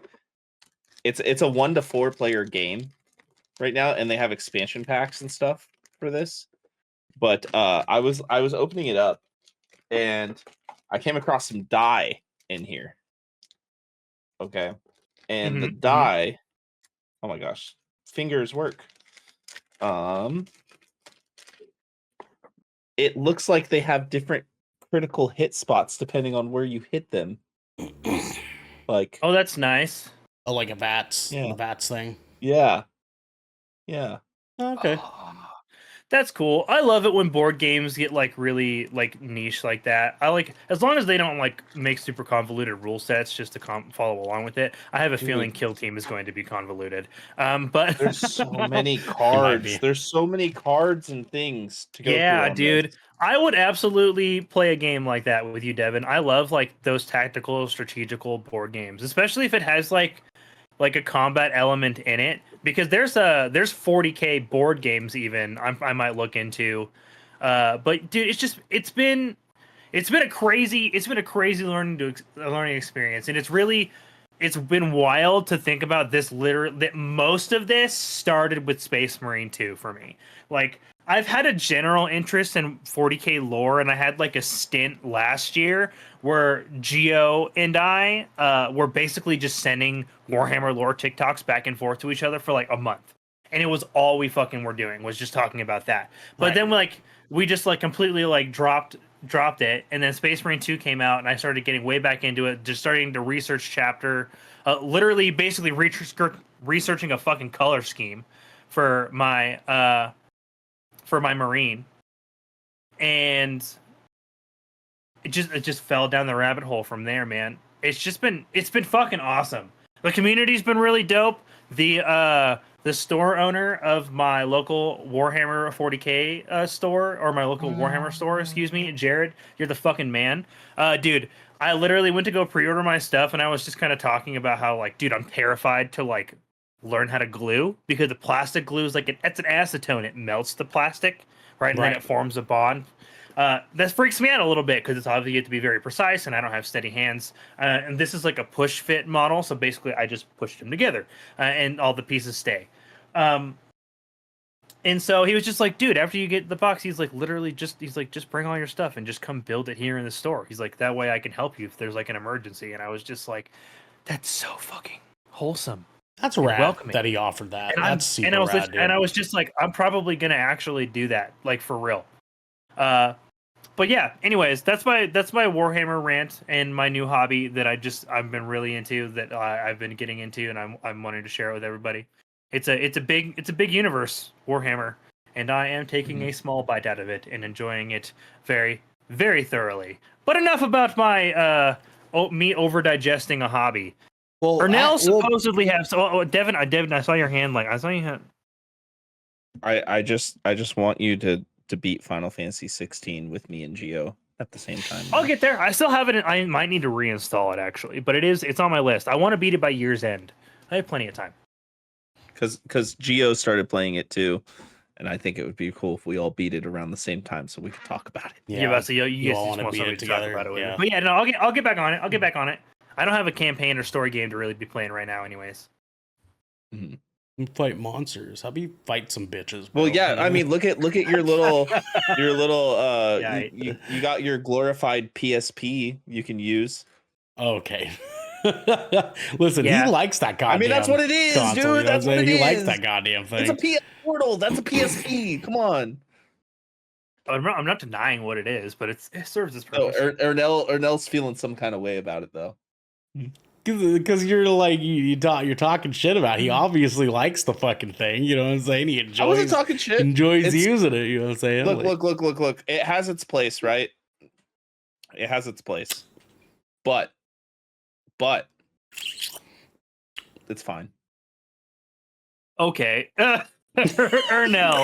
it's a 1 to 4 player game right now, and they have expansion packs and stuff for this. But I was opening it up and I came across some dye in here. Okay. And the dye, oh my gosh, fingers work. It looks like they have different critical hit spots depending on where you hit them. Like, oh, that's nice. Oh, like a VATS, Yeah. the VATS thing. yeah. Okay. That's cool. I love it when board games get like really like niche like that. I like, as long as they don't like make super convoluted rule sets just to follow along with it. I have a feeling Kill Team is going to be convoluted. But There's so many cards. There's so many cards and things to go through. Yeah, dude. I would absolutely play a game like that with you, Devin. I love like those tactical, strategical board games, especially if it has like a combat element in it, because there's 40k board games even I might look into. But dude, it's been a crazy learning experience, and it's been wild to think about this. Literally, that most of this started with Space Marine 2 for me. Like, I've had a general interest in 40k lore, and I had like a stint last year where Geo and I were basically just sending Warhammer lore TikToks back and forth to each other for like a month, and it was all we fucking were doing, was just talking about that. But then we just like completely like dropped it, and then Space Marine 2 came out, and I started getting way back into it, just starting to research chapter, literally basically researching a fucking color scheme for my Marine, and it just fell down the rabbit hole from there, man. It's been fucking awesome. The community's been really dope. The store owner of my local Warhammer 40k store, or my local Warhammer store, excuse me, Jared, you're the fucking man. Dude, I literally went to go pre-order my stuff, and I was just kind of talking about how, like, dude, I'm terrified to like learn how to glue, because the plastic glue is like it's an acetone. It melts the plastic, right? And then it forms a bond. That freaks me out a little bit, because it's obviously you have to be very precise, and I don't have steady hands. And this is like a push fit model, so basically I just pushed them together, and all the pieces stay. And so he was just like, dude, after you get the box, he's like, just bring all your stuff and just come build it here in the store. He's like, that way I can help you if there's like an emergency. And I was just like, that's so fucking wholesome. That's rad that he offered that. That's super rad, dude. And I was just like, I'm probably gonna actually do that, like, for real. But yeah, anyways, that's my Warhammer rant and my new hobby that I've been really into, that I've been getting into, and I'm wanting to share it with everybody. It's a big universe, Warhammer, and I am taking a small bite out of it and enjoying it very, very thoroughly. But enough about my me over digesting a hobby. Well, Ernell supposedly has. Devin, I saw your hand. Like, I saw you had. I just want you to beat Final Fantasy 16 with me and Geo at the same time. I'll get there. I still have it. I might need to reinstall it, actually, but it's on my list. I want to beat it by year's end. I have plenty of time. Because Geo started playing it too, and I think it would be cool if we all beat it around the same time so we could talk about it. Yeah, so you guys all just want want to beat somebody it to talk together. about it with. Yeah. But yeah, no, I'll get back on it. I'll get back on it. I don't have a campaign or story game to really be playing right now, anyways. You fight monsters. How about you fight some bitches? Bro? Well, yeah, I mean, look at your little Yeah, you got your glorified PSP you can use. Okay. Listen, Yeah. he likes that goddamn. I mean, that's what it is, console, dude. you know That's what it He is. likes that goddamn thing. It's a PS Portal. That's a PSP. Come on. I'm not denying what it is, but it serves its So purpose. Ernell's feeling some kind of way about it, though. Because you're like you're talking shit about it. He obviously likes the fucking thing. You know what I'm saying? He I wasn't enjoys talking shit. enjoys using it. You know what I'm saying? Look. It has its place, right? It has its place, but it's fine. Okay. Ernell,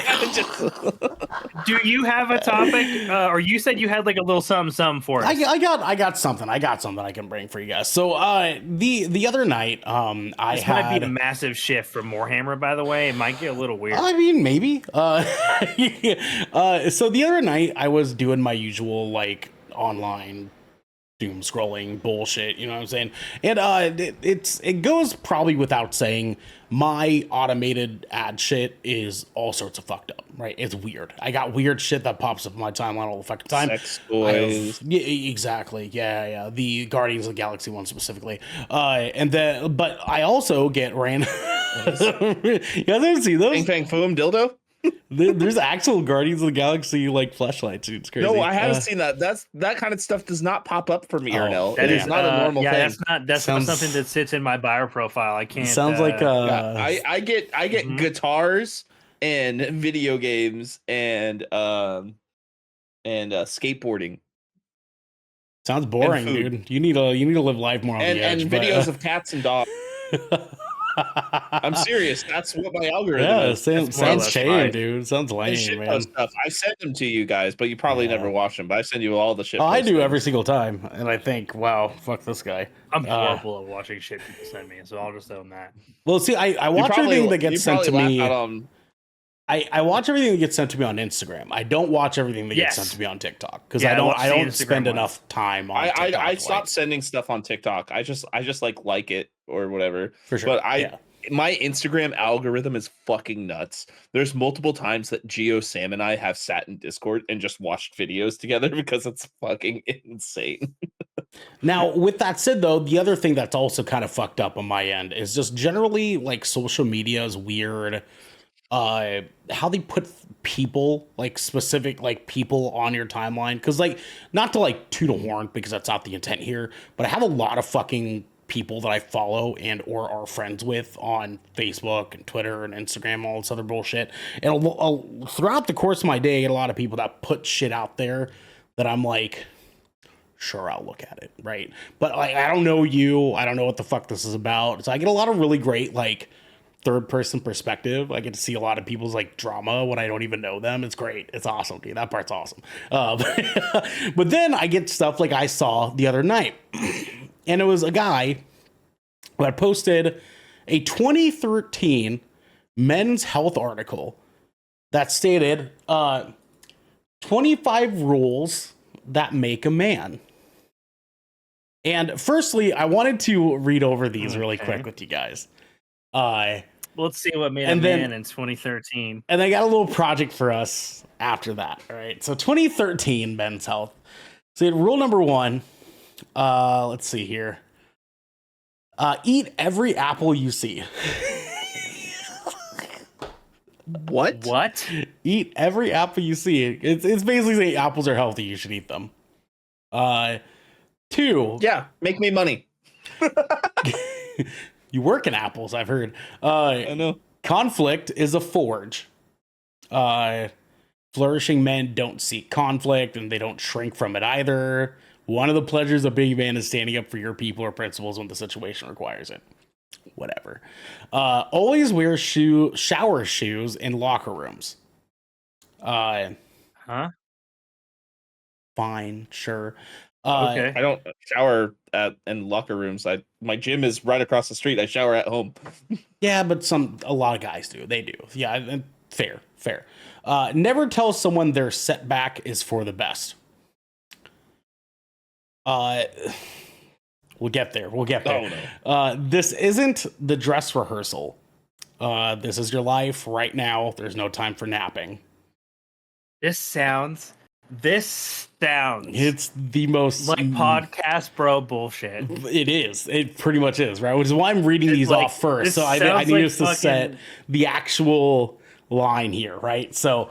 do you have a topic? Or you said you had like a little something for us? I got something. I got something I can bring for you guys. So the other night I This had might be a massive shift from Warhammer, by the way. It might get a little weird. I mean, maybe. So the other night I was doing my usual like online doom scrolling bullshit, you know what I'm saying? And it goes probably without saying, my automated ad shit is all sorts of fucked up, right? It's weird. I got weird shit that pops up in my timeline all the fucking time. Sex toys. Yeah, exactly. Yeah. The Guardians of the Galaxy one specifically. But I also get random. You guys ever see those? Bang Bang Boom dildo. There's actual Guardians of the Galaxy like fleshlights. It's crazy. No, I haven't seen that. That kind of stuff does not pop up for me, Ernell. That It is not a normal thing. That's not Sounds- something that sits in my bio profile. I can't. Sounds like Yeah, I get Mhm. guitars and video games and skateboarding sounds boring, food. dude. You need to live life more on and the edge. videos of cats and dogs. I'm serious. That's what my algorithm Yeah, is. sounds more or less lame, right. dude. Sounds And lame, shit man. stuff. I send them to you guys, but you probably Yeah. never watch them. But I send you all the shit. Oh, I do postings. every single time, and I think, wow, fuck this guy. I'm horrible at watching shit people send me, so I'll just own that. Well, see, I You watch probably- everything that you gets sent to probably me. laugh out on- I watch everything that gets sent to me on Instagram. I don't watch everything that Yes. gets sent to me on TikTok because Yeah, I I watch the don't Instagram spend ones. enough time on. I TikTok, stopped sending stuff on TikTok. I just like it or whatever. for sure. But yeah. my Instagram algorithm is fucking nuts. There's multiple times that Geo, Sam, and I have sat in Discord and just watched videos together because it's fucking insane. Now, with that said, though, the other thing that's also kind of fucked up on my end is just generally like social media is weird. How they put people, like specific like people on your timeline, because like not to like toot a horn because that's not the intent here, but I have a lot of fucking people that I follow and or are friends with on Facebook and Twitter and Instagram, all this other bullshit. And throughout the course of my day, I get a lot of people that put shit out there that I'm like, sure, I'll look at it, right? But like, I don't know you, I don't know what the fuck this is about. So I get a lot of really great like third person perspective. I get to see a lot of people's like drama when I don't even know them. It's great. It's awesome, dude. That part's awesome. But then I get stuff like I saw the other night, and it was a guy who had posted a 2013 Men's Health article that stated 25 rules that make a man. And firstly, I wanted to read over these really Okay. quick with you guys. Let's see what made a And then- man in 2013. And they got a little project for us after that. All right. So 2013 Men's Health. So rule number 1. Let's see here. Eat every apple you see. What? What? Eat every apple you see. It's basically saying apples are healthy. You should eat them. 2. Yeah, make me money. You work in apples, I've heard. I know. Conflict is a forge. Flourishing men don't seek conflict and they don't shrink from it either. One of the pleasures of being a man is standing up for your people or principles when the situation requires it. Whatever. Always wear shower shoes in locker rooms. Huh? Fine, sure. Okay. I don't shower in locker rooms. My gym is right across the street. I shower at home. Yeah, but a lot of guys do. They do. Yeah, and fair. Never tell someone their setback is for the best. We'll get there. Oh no. This isn't the dress rehearsal. This is your life right now. There's no time for napping. This sounds This sounds It's the most like podcast bro bullshit. It is. It pretty much is, right? Which is why I'm reading It's these like- off first. this So I sounds need like us to set fucking- the actual line here, right? So,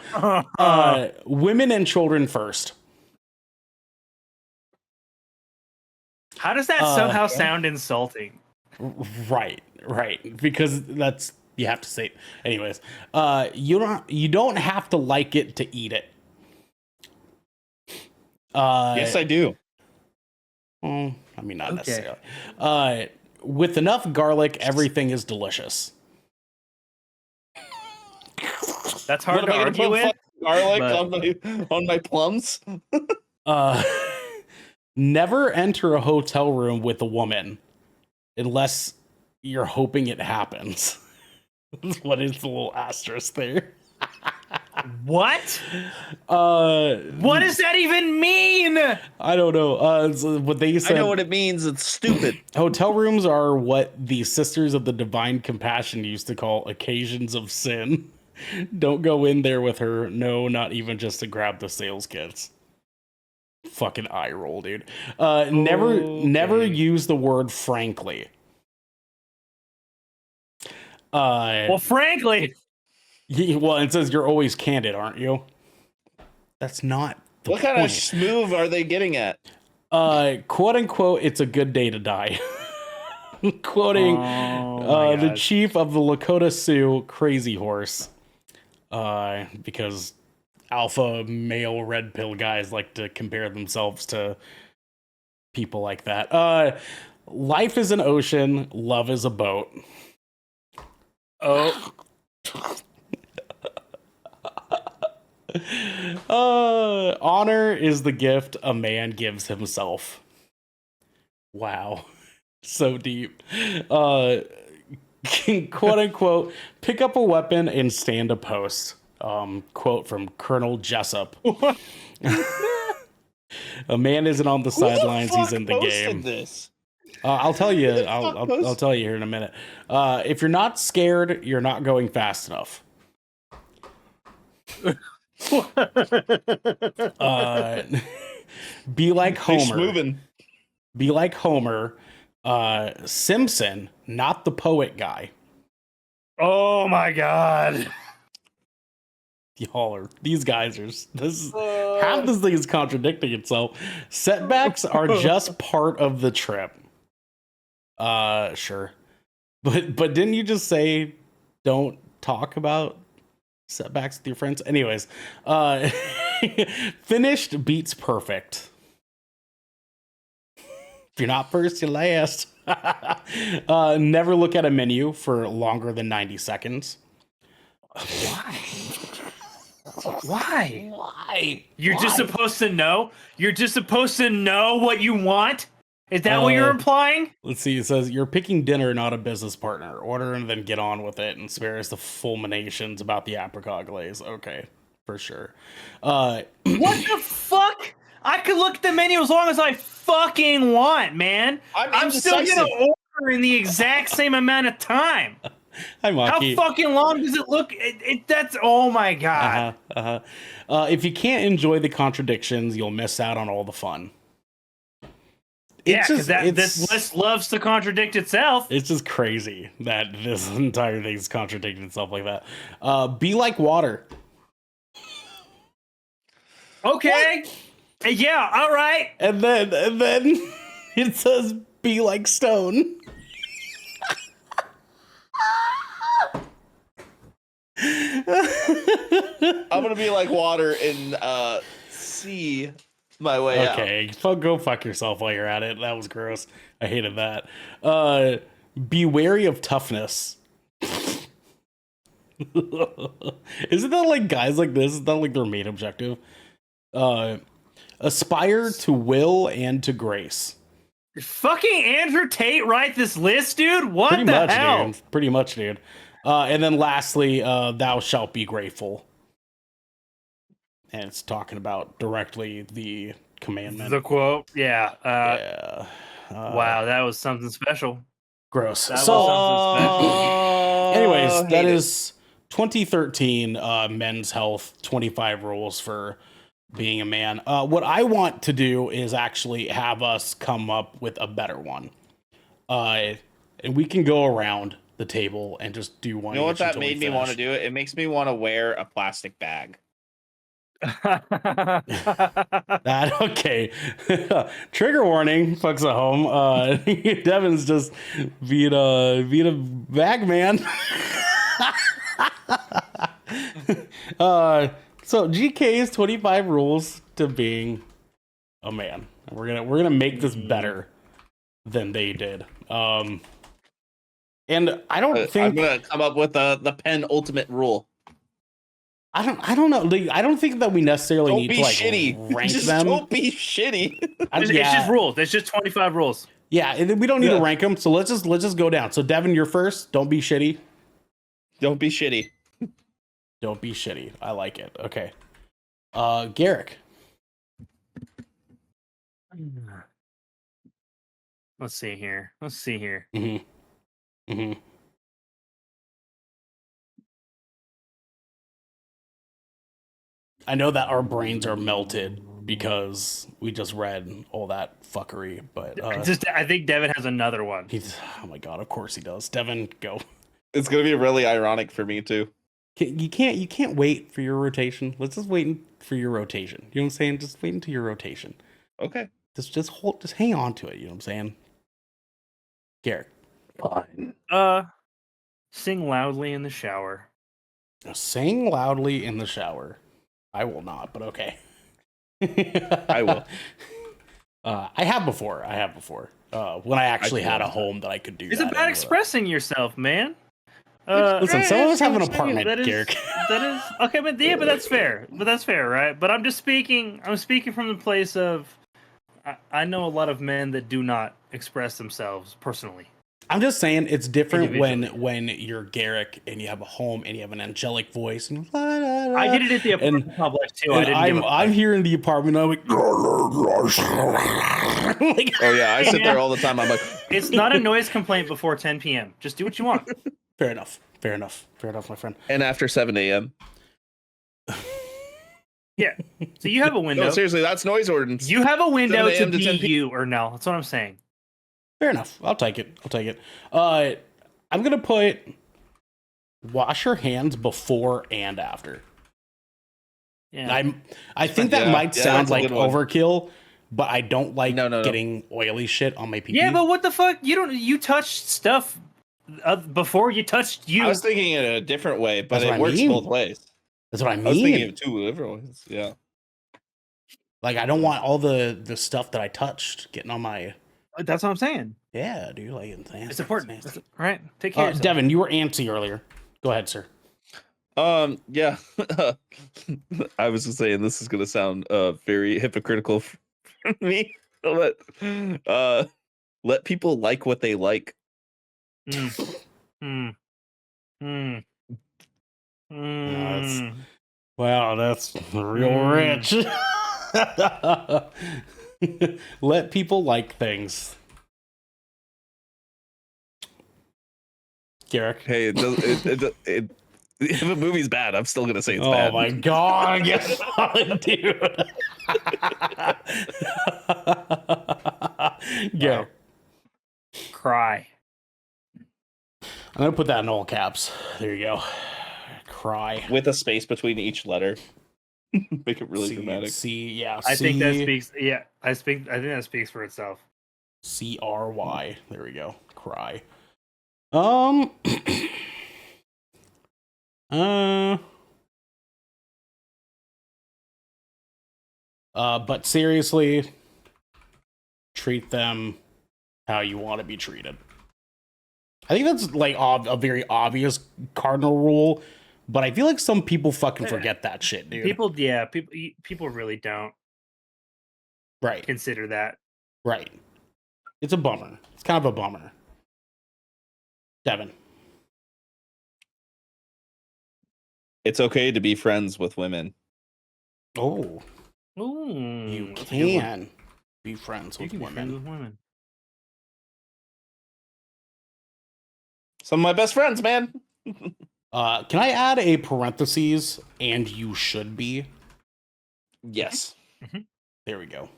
women and children first. How does that somehow sound insulting? Right. Because that's you have to say. Anyways, you don't have to like it to eat it. Yes, I do. Well, I mean, not Okay. necessarily. With enough garlic, everything is delicious. That's hard What, to am I gonna argue put with. garlic but- on my plums? Never enter a hotel room with a woman unless you're hoping it happens. What is the little asterisk there? What? What does that even mean? I don't know. So what they I said. know what it means. It's stupid. Hotel rooms are what the Sisters of the Divine Compassion used to call occasions of sin. Don't go in there with her. No, not even just to grab the sales kits. Fucking eye roll, dude. Never use the word frankly. Well, frankly, Well, it says you're always candid, aren't you? That's not the What kind point. of schmoove are they getting at? Quote unquote, it's a good day to die. Quoting my the God. chief of the Lakota Sioux, Crazy Horse. Because alpha male red pill guys like to compare themselves to people like that. Life is an ocean, love is a boat. oh, Honor is the gift a man gives himself. Wow. So deep. Quote unquote, pick up a weapon and stand a post. Quote from Colonel Jessup. A man isn't on the sidelines, he's in the game. This? I'll tell you. the I'll fuck posted- tell you here in a minute. If you're not scared, you're not going fast enough. Be like Nice Homer. moving. Be like Homer. Simpson, not the poet guy. oh my God. Y'all are these guys are half this thing is contradicting itself. Setbacks are just part of the trip. Sure. But didn't you just say don't talk about setbacks with your friends? Anyways, finished beats perfect. If you're not first, you're last. Never look at a menu for longer than 90 seconds. Why? Why? Why? You're just supposed to know? You're just supposed to know what you want? Is that what you're implying? Let's see. It says you're picking dinner, not a business partner. Order and then get on with it, and spare us the fulminations about the apricot glaze. Okay, for sure. What the fuck? I could look at the menu as long as I fucking want, man. I'm still indecisive. gonna order in the exact same amount of time. Hi, How Maki. fucking long does it look? That's oh my God. If you can't enjoy the contradictions, you'll miss out on all the fun. Yeah, because this list loves to contradict itself. It's just crazy that this entire thing's contradicting itself like that. Be like water. Okay. Yeah, all right. And then it says be like stone. I'm gonna be like water and see my way out. Okay, go fuck yourself while you're at it. That was gross. I hated that. Be wary of toughness. Isn't that like guys like this? Is that like their main objective? Aspire to will and to grace. Did fucking Andrew Tate write this list, dude? What Pretty the much, hell? dude. Pretty much, dude. And then lastly, thou shalt be grateful. And it's talking about directly the commandment. The quote. Yeah. Yeah. Wow, that was something special. Gross. That was So, something special. anyways, that hate it. is 2013 Men's Health 25 rules for being a man. What I want to do is actually have us come up with a better one. And we can go around the table and just do one. You know what each that until we made me want to finish. do? It makes me want to wear a plastic bag. That okay. Trigger warning, folks at home. Devin's just being a bag man. So GK's 25 rules to being a man. We're gonna make this better than they did. And I don't think I'm gonna come up with the penultimate rule. I don't know. Like, I don't think that we necessarily Don't need be to like shitty. rank Just them. don't be shitty. It's just rules. It's just 25 rules. Yeah, and we don't need to Yeah. rank them. So let's just go down. So Devin, you're first. Don't be shitty. Don't be shitty. Don't be shitty. I like it. Okay. Garrick. Let's see here. Mm-hmm. I know that our brains are melted because we just read all that fuckery, but I think Devin has another one. oh my god, of course he does. Devin, go. It's gonna be really ironic for me too. You can't wait for your rotation. Let's just wait for your rotation. You know what I'm saying? Just wait until your rotation. Okay. Just hang on to it. You know what I'm saying? Garrick. Fine. Sing loudly in the shower. Sing loudly in the shower. I will not, but okay. I will. I have before. When I actually had a home that I could do. It's that about in expressing yourself, man. Listen, some of us have an that apartment, is- Garrick. That is okay, but that's fair. But that's fair, right? But I'm speaking from the place of I know a lot of men that do not express themselves personally. I'm just saying it's different Individually. when you're Garrick and you have a home and you have an angelic voice. And I did it at the apartment complex too. I'm here in the apartment. I'm like, like, Oh yeah, I sit there all the time. I'm like, It's not a noise complaint before 10 p.m. Just do what you want. fair enough, my friend. and after 7 a.m. Yeah. So you have a window. No, seriously, that's noise ordinance. You have a window 7 to a.m. to be 10 you or no. That's what I'm saying. Fair enough. I'll take it. I'm gonna put wash your hands before and after. Yeah. I think that Yeah, might yeah, sound that's a like good one. overkill, but I don't like No. getting oily shit on my pee. Yeah, but what the fuck? You touched stuff before you touched you. I was thinking it a different way, but That's what it I works mean. both ways. That's what I I was thinking mean. of two different ways. Yeah. Like I don't want all the stuff that I touched getting on my. That's what I'm saying. Yeah, dude. Like It's important. Right? Take care of yourself. Devin, you were antsy earlier. Go ahead, sir. Yeah. I was just saying this is gonna sound very hypocritical for me, but let people like what they like. Mm. Mm. Mm. that's- Mm. Wow, that's real rich. Let people like things. Garrick. Hey, it does. It if a movie's bad, I'm still gonna say it's Oh bad. my god, dude. Go. Cry. I'm gonna put that in all caps. There you go. Cry. With a space between each letter. Make it really dramatic. Yeah. I think that speaks. Yeah, I think that speaks for itself. CRY. There we go. Cry. But seriously, treat them how you want to be treated. I think that's like a very obvious cardinal rule, but I feel like some people fucking forget that shit, dude. People really don't Right. consider that. Right. It's a bummer. It's kind of a bummer. Devin. It's okay to be friends with women. Oh, Ooh, you that's a good one. can be friends You with can be friends women. with women. Some of my best friends, man. Can I add a parentheses and you should be? Yes. There we go.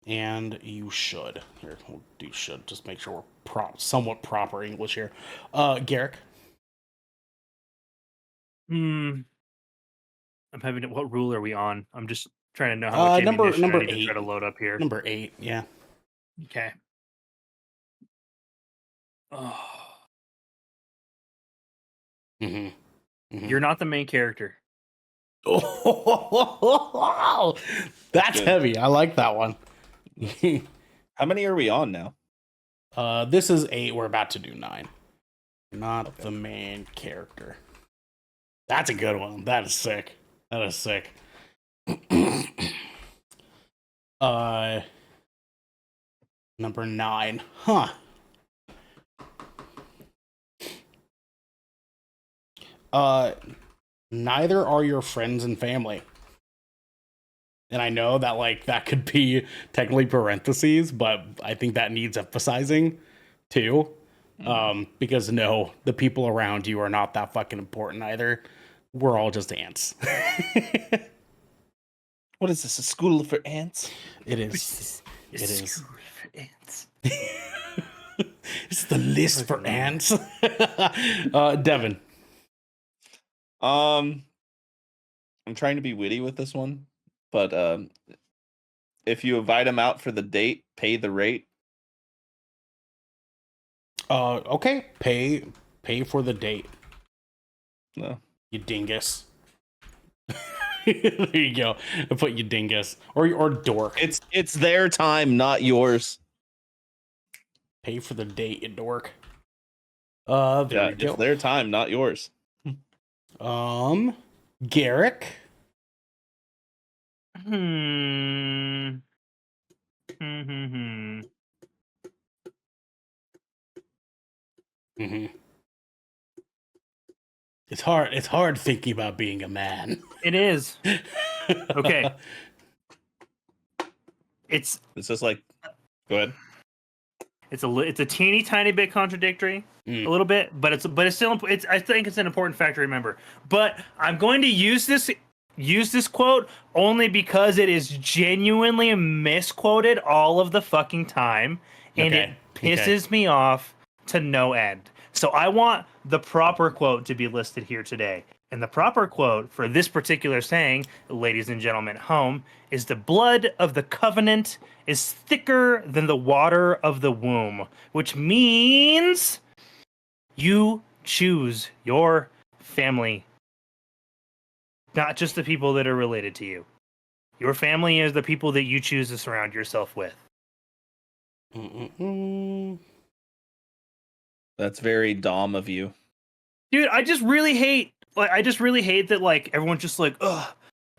And you should. Here, we'll do should. Just make sure we're somewhat proper English here. Garrick. I'm having to, what rule are we on? I'm just trying to know how much ammunition number I need to 8. try to load up here. Number 8, yeah. Okay. Oh, you're not the main character. Oh, that's Good. heavy. I like that one. How many are we on now? This is 8. We're about to do 9. Not the main character. That's a good one. That is sick. That is sick. Number 9. Huh. Neither are your friends and family. And I know that like that could be technically parentheses, but I think that needs emphasizing too. Because no, the people around you are not that fucking important either. We're all just ants. What is this? A school for ants? It is. It is. Ants. It's the list for ants. Devin. I'm trying to be witty with this one, but if you invite them out for the date, pay the rate. Okay. Pay for the date. No. You dingus. There you go. I put you dingus or dork. It's their time, not yours. Pay for the date, you dork. There you go. It's their time, not yours. Garrick. It's hard thinking about being a man. It is. Okay. It's just like, go ahead. it's a teeny tiny bit contradictory, a little bit, but it's still I think it's an important fact to remember. But I'm going to use this quote only because it is genuinely misquoted all of the fucking time, and it pisses me off to no end. So I want the proper quote to be listed here today. And the proper quote for this particular saying, ladies and gentlemen at home, is the blood of the covenant is thicker than the water of the womb, which means you choose your family, not just the people that are related to you. Your family is the people that you choose to surround yourself with. That's very Dom of you. Dude, I just really hate that like everyone's just like, ugh,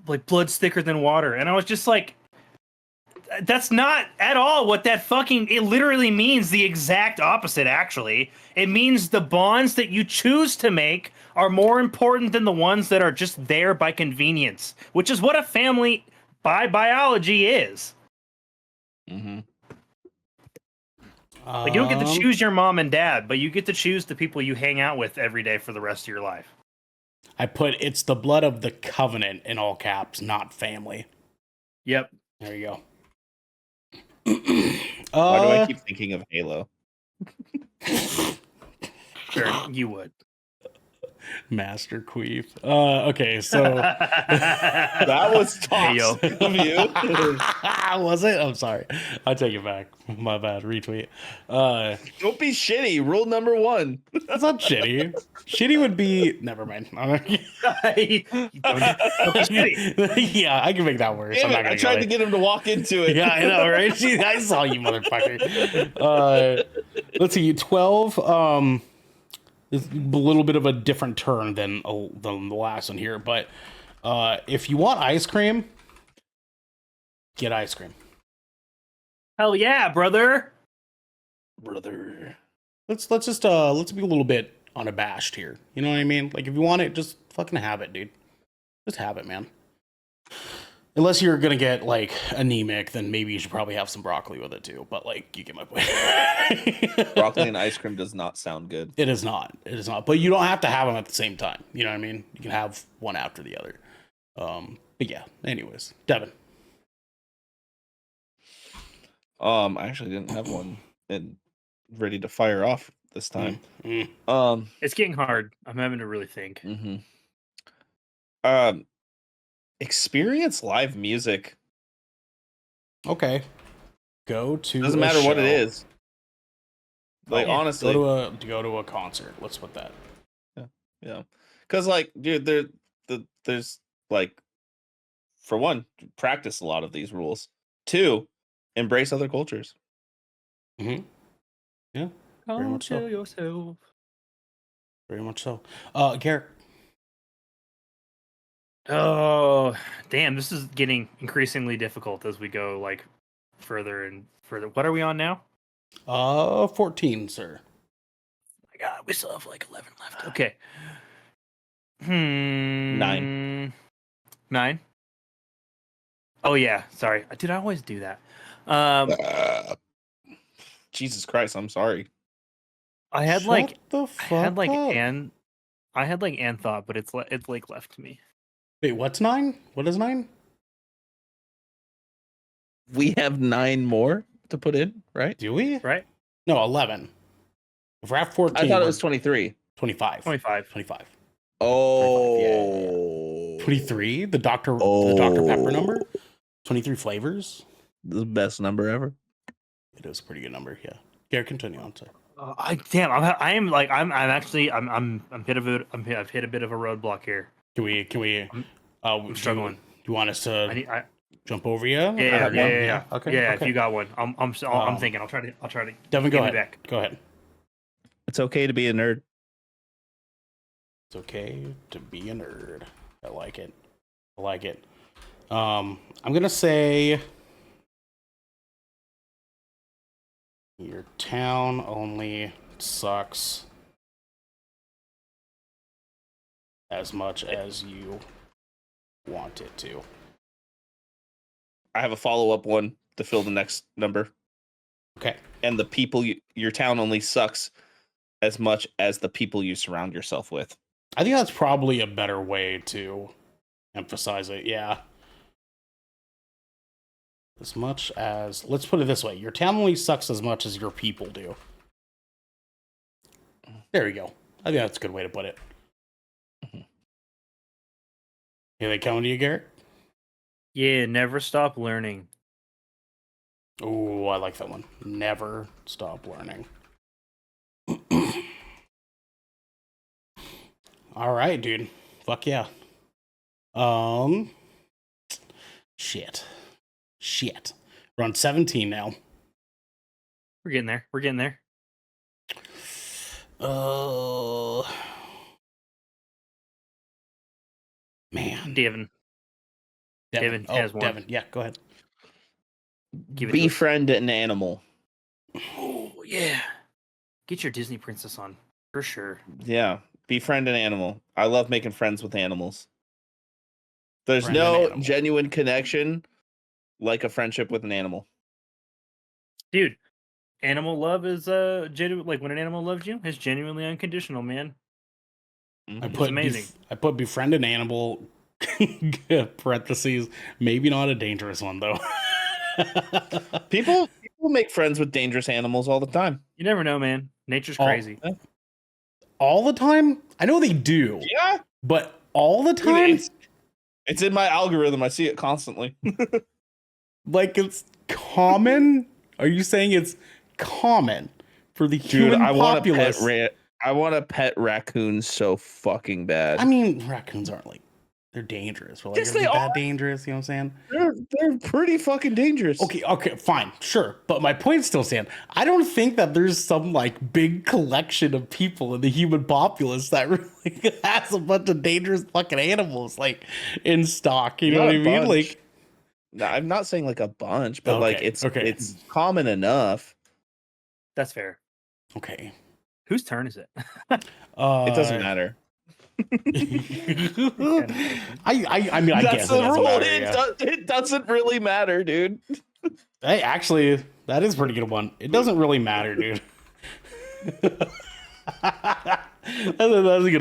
like blood's thicker than water. And I was just like, that's not at all what that it literally means the exact opposite, actually. It means the bonds that you choose to make are more important than the ones that are just there by convenience, which is what a family by biology is. Like, you don't get to choose your mom and dad, but you get to choose the people you hang out with every day for the rest of your life. I put it's the blood of the covenant in all caps, not family. Yep. There you go. Why do I keep thinking of Halo? Sure, you would. Master Queef. Okay, so that was toxic of you. Was it? I'm sorry. I take it back. My bad. Retweet. Don't be shitty. Rule number 1. That's not shitty. Shitty would be. Never mind. Don't be shitty. Yeah, I can make that worse. Damn it, I tried to get him to walk into it. Yeah, I know, right? I saw you, motherfucker. Let's see. 12. It's a little bit of a different turn than the last one here, but if you want ice cream, get ice cream. Hell yeah, brother. Let's be a little bit unabashed here. You know what I mean? Like, if you want it, just fucking have it, dude. Just have it, man. Unless you're gonna get like anemic, then maybe you should probably have some broccoli with it too. But like, you get my point. Broccoli and ice cream does not sound good. It is not. It is not. But you don't have to have them at the same time. You know what I mean? You can have one after the other. But yeah, anyways, Devin. I actually didn't have one ready to fire off this time. Mm. It's getting hard. I'm having to really think. Experience live music. Okay. Go to Doesn't a matter what it show. is. Like yeah. honestly, go to a concert. Let's put that. yeah. Because like, dude, there's like, for one, practice a lot of these rules. Two, embrace other cultures. Mm-hmm. Yeah, very Come much so. to yourself. Very much so. Garrett. Oh, damn! This is getting increasingly difficult as we go like further and further. What are we on now? 14, sir. My God, we still have like 11 left. Okay. 9. 9. Oh yeah, sorry. Dude, I always do that. Jesus Christ, I'm sorry. I had Shut like the I fuck had like up. I had like Ann thought, but it's like left to me. Wait, what's 9? What is 9? We have 9 more to put in, right? Do we? Right? No, 11. If we're at 14, I thought it we're was 23. 25. 25. 25. Oh, 23? The Dr. Pepper number? 23 flavors? The best number ever. It is a pretty good number, yeah. Garrett, continue on, sir. I've hit a bit of a roadblock here. Can we I'm struggling. Do you want us to I jump over you? yeah. Okay. Yeah, okay. if you got one. I'm thinking. I'll try to Devin, go get me ahead. back. Go ahead. It's okay to be a nerd. It's okay to be a nerd. I like it. I like it. I'm gonna say your town only sucks as much as you want it to. I have a follow-up one to fill the next number. Okay. And the people your town only sucks as much as the people you surround yourself with. I think that's probably a better way to emphasize it. Yeah. As much as, let's put it this way, your town only sucks as much as your people do. There you go. I think that's a good way to put it. Are they coming to you, Garrett? Yeah, never stop learning. Oh, I like that one. Never stop learning. All right, dude. Fuck yeah. Shit. We're on 17 now. We're getting there. Man. Devin has one. Devin. Yeah, go ahead. Give it to us. Befriend an animal. Oh yeah. Get your Disney princess on for sure. Yeah, befriend an animal. I love making friends with animals. There's Friend an no animal. genuine connection like a friendship with an animal. Dude, animal love is genuine. Like when an animal loves you, it's genuinely unconditional, man. Mhm. I put amazing. I put befriend an animal parentheses, maybe not a dangerous one though. People make friends with dangerous animals all the time. You never know, man. Nature's Oh. crazy. All the time? I know they do, Yeah, but all the dude, time? it's in my algorithm. I see it constantly. Like it's common? Are you saying it's common for the Dude, human I want a populace? I want a pet raccoon so fucking bad. I mean, raccoons aren't like, they're dangerous. But like, Yes, are they that are. dangerous? You know what I'm saying? They're pretty fucking dangerous. Okay, fine, sure. But my point still stands. I don't think that there's some like big collection of people in the human populace that really has a bunch of dangerous fucking animals like in stock. You know Not what I a mean? bunch. Like, No, I'm not saying like a bunch, but like Okay, it's okay. it's common enough. That's fair. okay. Whose turn is it? It doesn't matter. I mean, I That's guess the it doesn't rule. matter, It, yeah. it doesn't really matter, dude. Hey, actually, that is a pretty good one. It doesn't really matter, dude. That was a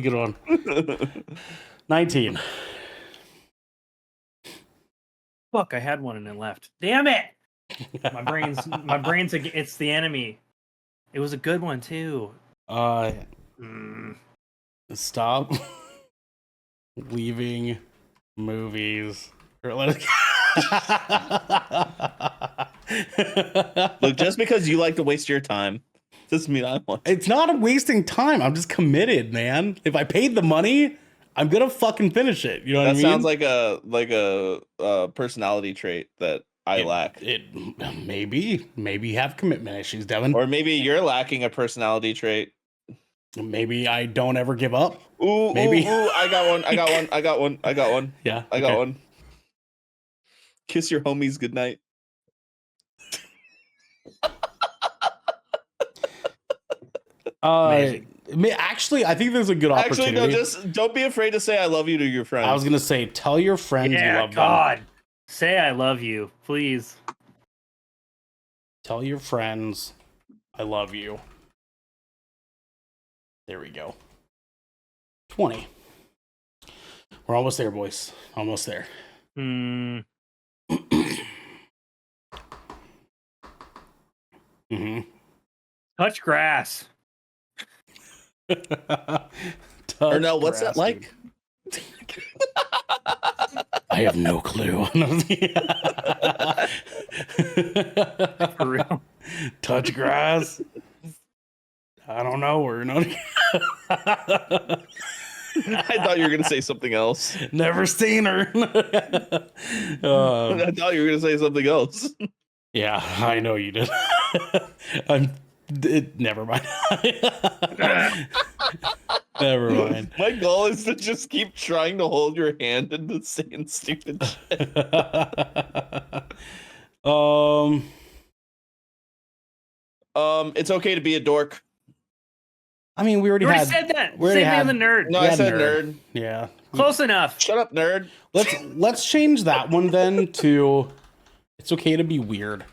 good one. 19. Fuck, I had one and it left. Damn it! My brain's it's the enemy. It was a good one too. Stop leaving movies. Look, just because you like to waste your time doesn't mean I want to. It's not wasting time. I'm just committed, man. If I paid the money, I'm gonna fucking finish it. You know what I That mean? sounds like a personality trait that I lack. It maybe have commitment issues, Devin. Or maybe you're lacking a personality trait. Maybe I don't ever give up. Ooh, Maybe. ooh, I got one. Yeah, I got one. Kiss your homies goodnight. Actually, I think there's a good opportunity. Actually, no, just don't be afraid to say I love you to your friends. I was gonna say, tell your friends you love God. them. Say I love you, please. Tell your friends I love you. There we go. 20. We're almost there, boys. Almost there. Touch grass. Or no, what's that like? I have no clue. For real. Touch grass. I don't know. We're not. I thought you were gonna say something else. Never seen her. I thought you were gonna say something else. Yeah, I know you did. Never mind. Never mind. My goal is to just keep trying to hold your hand into saying stupid shit. It's okay to be a dork. I mean, we already said that. We already Same thing, the nerd. No, I said nerd. Yeah. Close enough. Shut up, nerd. Let's change that one then to it's okay to be weird.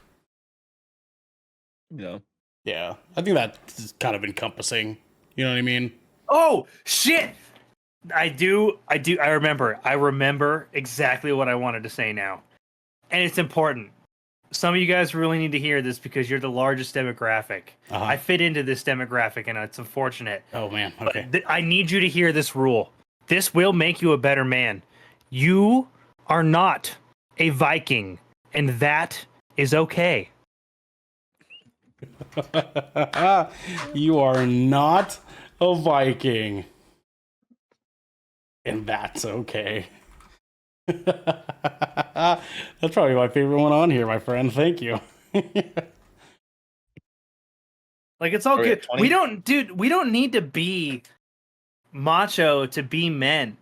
No. Yeah. I think that's kind of encompassing. You know what I mean? Oh shit! I remember exactly what I wanted to say now. And it's important. Some of you guys really need to hear this because you're the largest demographic. Uh-huh. I fit into this demographic and it's unfortunate. Oh man. Okay. But I need you to hear this rule. This will make you a better man. You are not a Viking, and that is okay. You are not a Viking, and that's okay. That's probably my favorite one on here, my friend. Thank you. Like, it's all Are we good. at 20? We don't need to be macho to be men.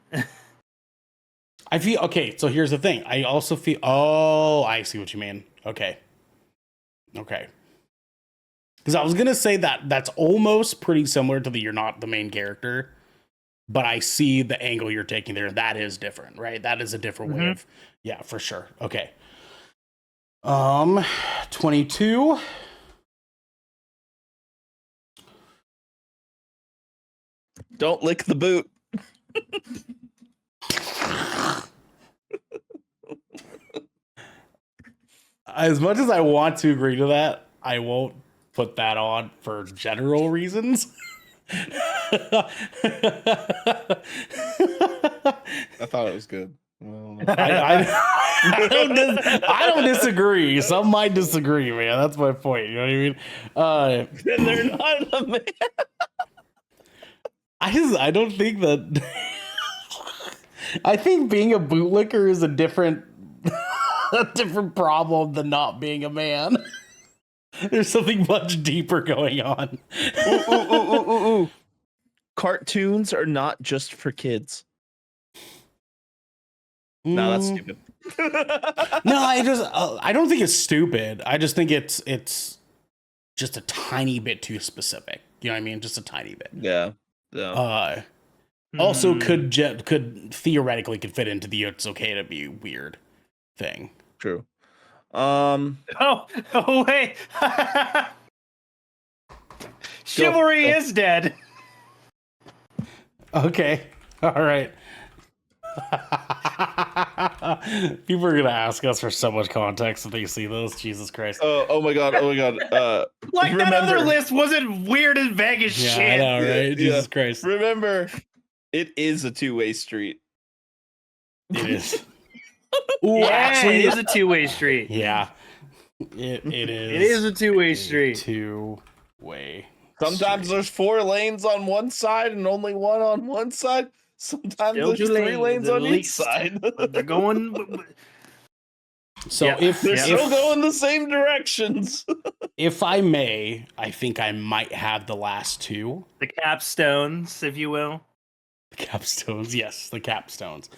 I feel okay. So here's the thing. I also feel. Oh, I see what you mean. Okay. Because I was gonna say that's almost pretty similar to the you're not the main character, but I see the angle you're taking there. That is different, right? That is a different way of. Yeah, for sure. Okay. 22. Don't lick the boot. As much as I want to agree to that, I won't put that on for general reasons. I thought it was good. Well, I don't disagree. Some might disagree, man. That's my point. You know what I mean? they're not a man. I don't think that. I think being a bootlicker is a different problem than not being a man. There's something much deeper going on. Ooh. Cartoons are not just for kids. No, that's stupid. No, I don't think it's stupid. I just think it's just a tiny bit too specific. You know what I mean? Just a tiny bit. Yeah. Also could theoretically could fit into the it's okay to be weird thing. True. Oh wait. Chivalry is dead. Okay. All right. People are gonna ask us for so much context if they see this. Jesus Christ. Oh my god. Like that other remember- list wasn't weird as Vegas Yeah, shit. I know, right? Yeah. Jesus Christ. Remember, it is a two-way street. It is. Ooh, Yeah, actually, it is a two-way street. yeah. It is. It is a two-way street. Two-way. Sometimes street. there's 4 lanes on one side and only one on one side. Sometimes Still there's 2 3 lanes at on each least. side. They're going. So Yeah. if They're Yeah. still going the same directions. if I may, I think I might have the last two. The capstones, if you will. The capstones, yes, the capstones.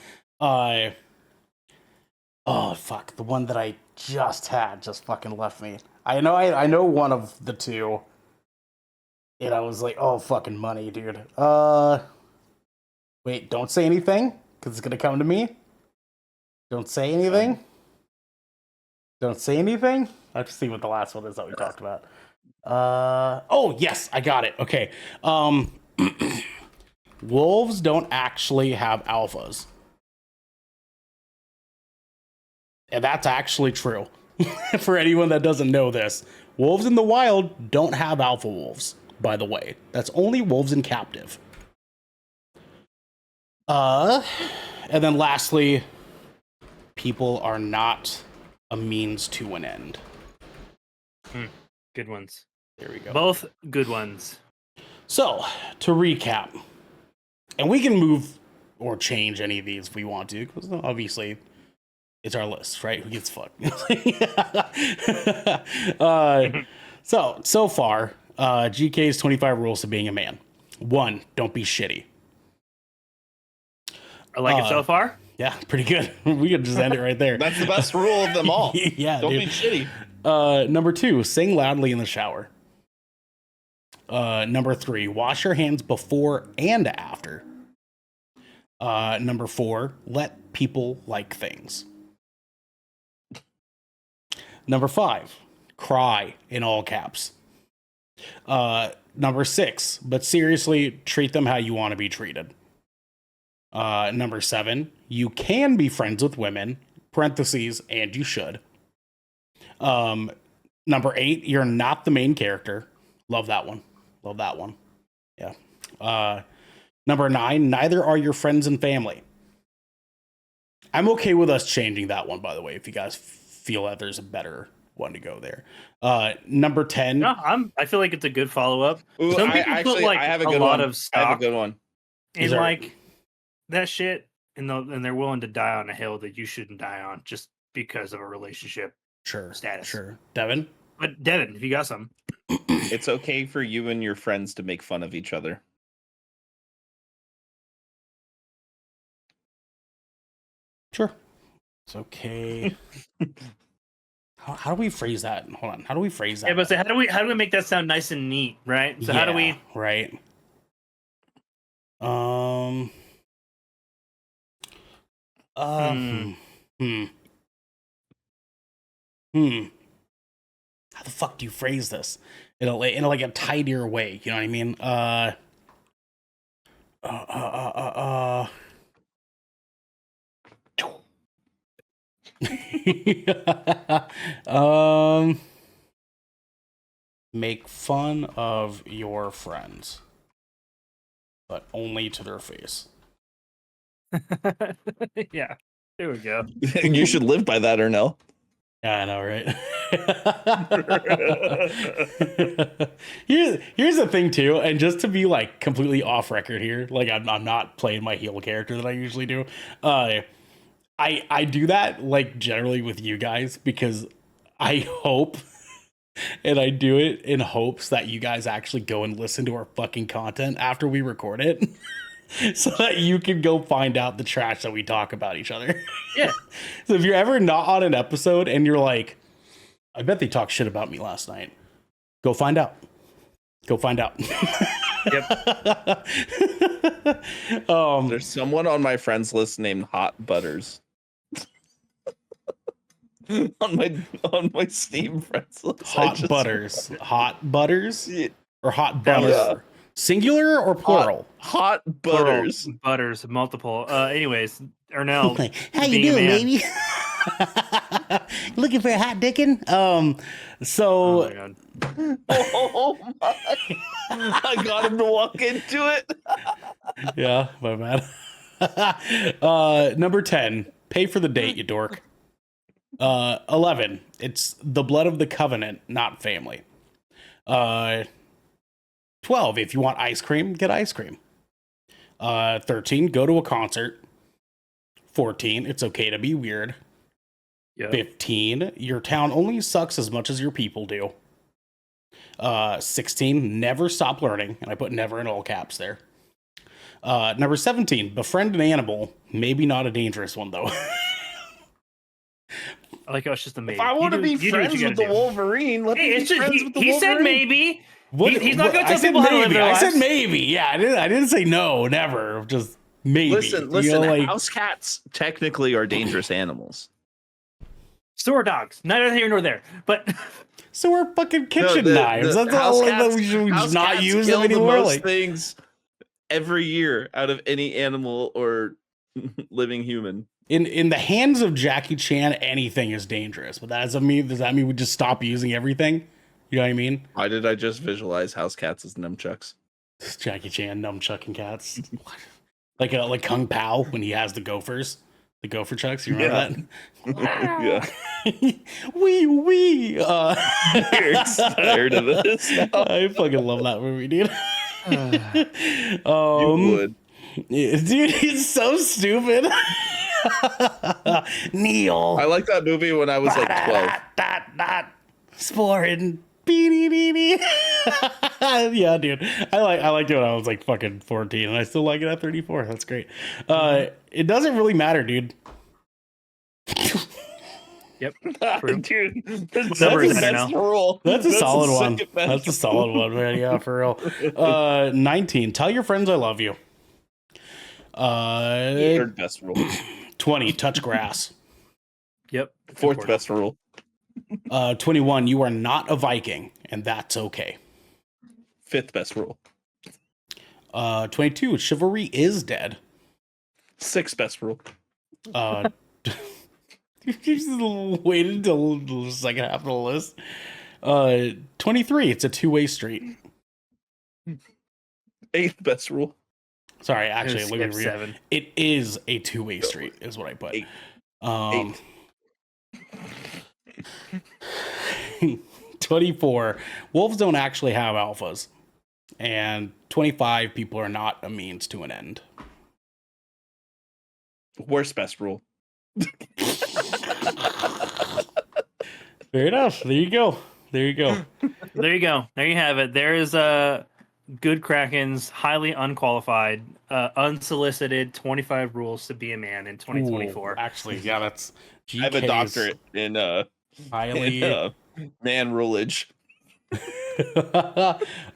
Oh fuck, the one that I just had just fucking left me. I know one of the two. And I was like, oh fucking money, dude. Wait, don't say anything, because it's gonna come to me. Don't say anything. Don't say anything. I have to see what the last one is that we talked about. Oh yes, I got it. Okay. Wolves don't actually have alphas. And that's actually true. For anyone that doesn't know this, wolves in the wild don't have alpha wolves, by the way. That's only wolves in captive. And then lastly, people are not a means to an end. Good ones. There we go. Both good ones. So, to recap, and we can move or change any of these if we want to, because obviously it's our list, right? Who gets fucked? So far, GK's 25 rules to being a man. 1, don't be shitty. I like it so far. Yeah, pretty good. We could just end it right there. That's the best rule of them all. Yeah, Don't dude. be shitty. Number 2, sing loudly in the shower. Number 3, wash your hands before and after. Number 4, let people like things. Number 5, cry in all caps. Number 6, but seriously, treat them how you want to be treated. Number 7, you can be friends with women, parentheses, and you should. Number 8, you're not the main character. Love that one. Love that one. Yeah. Number 9, neither are your friends and family. I'm okay with us changing that one, by the way, if you guys feel that there's a better one to go there. Number 10. No, I feel like it's a good follow up. Ooh, Some I people actually, put like I have a a good lot one. of I have a stock good one. in Is there- like that shit, and they're willing to die on a hill that you shouldn't die on just because of a relationship Sure. status. Sure. Devin? But Devin, if you got some, It's okay for you and your friends to make fun of each other. Sure. It's okay. How do we phrase that? Hold on. How do we phrase that? yeah, but say, how do we make that sound nice and neat, right? So how do we? Yeah, right? Hmm. How the fuck do you phrase this in a like a tidier way? You know what I mean? Make fun of your friends, but only to their face. Yeah, there we go. You should live by that or no. Yeah, I know, right? Here's the thing too, and just to be like completely off record here, like I'm not playing my heel character that I usually do. I do that like generally with you guys because I hope, and I do it in hopes that you guys actually go and listen to our fucking content after we record it. So that you can go find out the trash that we talk about each other. Yeah. So if you're ever not on an episode and you're like, I bet they talked shit about me last night, go find out. Go find out. Yep. There's someone on my friends list named Hot Butters. on my Steam friends list. Hot butters. Hot butters? Yeah. Or hot That butter? Singular or plural? Hot butters. Plural. Butters, multiple. Anyways, Ernell. How you being a doing, man. baby? Looking for a hot dickin'? Oh So my God. Oh my! I got him to walk into it. yeah, my bad. Number 10, pay for the date, you dork. 11, it's the blood of the covenant, not family. 12, if you want ice cream, get ice cream. 13, go to a concert. 14, it's okay to be weird. Yep. 15, your town only sucks as much as your people do. 16, never stop learning, and I put never in all caps there. Number 17, befriend an animal, maybe not a dangerous one though. I like how it's just a maybe. If I want to be You do what friends you with the gotta do. Wolverine, let Hey, me it's be just, friends with the he Wolverine. said maybe. What, He's not going to I tell said people how to live maybe. their I said lives. maybe. Yeah, I didn't say no, never. Just maybe. Listen, You know, like, house cats technically are dangerous animals. So are dogs. Neither here nor there. But so we're fucking kitchen No, knives. That's house all. cats- We should house not cats use kill them the anymore. most Like, things every year out of any animal or living human. in the hands of Jackie Chan, anything is dangerous. But does that mean we just stop using everything? You know what I mean? Why did I just visualize house cats as nunchucks? Jackie Chan nunchucking cats, like Kung Pao when he has the gophers, the gopher chucks. You remember Yeah. that? Wee. You're tired of this now. I fucking love that movie, dude. You would. Dude, he's so stupid. Neil. I liked that movie when I was like 12. Sporin. Yeah, dude. I liked it when I was like fucking 14, and I still like it at 34. That's great. It doesn't really matter, dude. yep. Dude, that's number is the that best now? rule. That's a the solid one. second best That's a solid one, man. Yeah, for real. 19. Tell your friends I love you. Third best rule. 20. Touch grass. Yep. Fourth best rule. 21. You are not a Viking, and that's okay. Fifth best rule. 22. Chivalry is dead. Sixth best rule. You just waited until the second half of the list. 23. It's a two-way street. Eighth best rule. Sorry, actually, let me Skip read 7. it. It is a two-way street, is what I put. Eight. 24. Wolves don't actually have alphas. And 25. People are not a means to an end. Worst best rule. Fair enough. There you go. There you go. There you have it. There is good Kraken's highly unqualified, unsolicited 25 rules to be a man in 2024. Ooh, actually, yeah, that's I have a GK's doctorate in highly man rulage.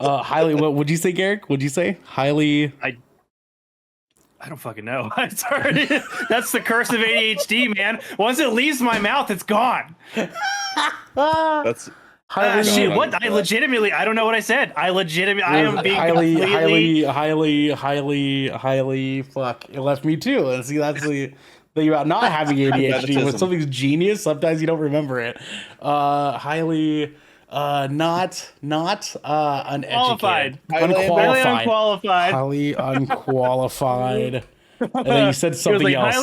highly. What would you say, Garrick? Would you say highly? I don't fucking know. I'm sorry. That's the curse of ADHD, man. Once it leaves my mouth, it's gone. That's Highly, Shit, God. what? I don't know what I said. I am being highly. Fuck, it left me too. And see, that's the thing about not having ADHD. When something's genius, sometimes you don't remember it. Highly, not uneducated, unqualified. highly unqualified. And then you said something else.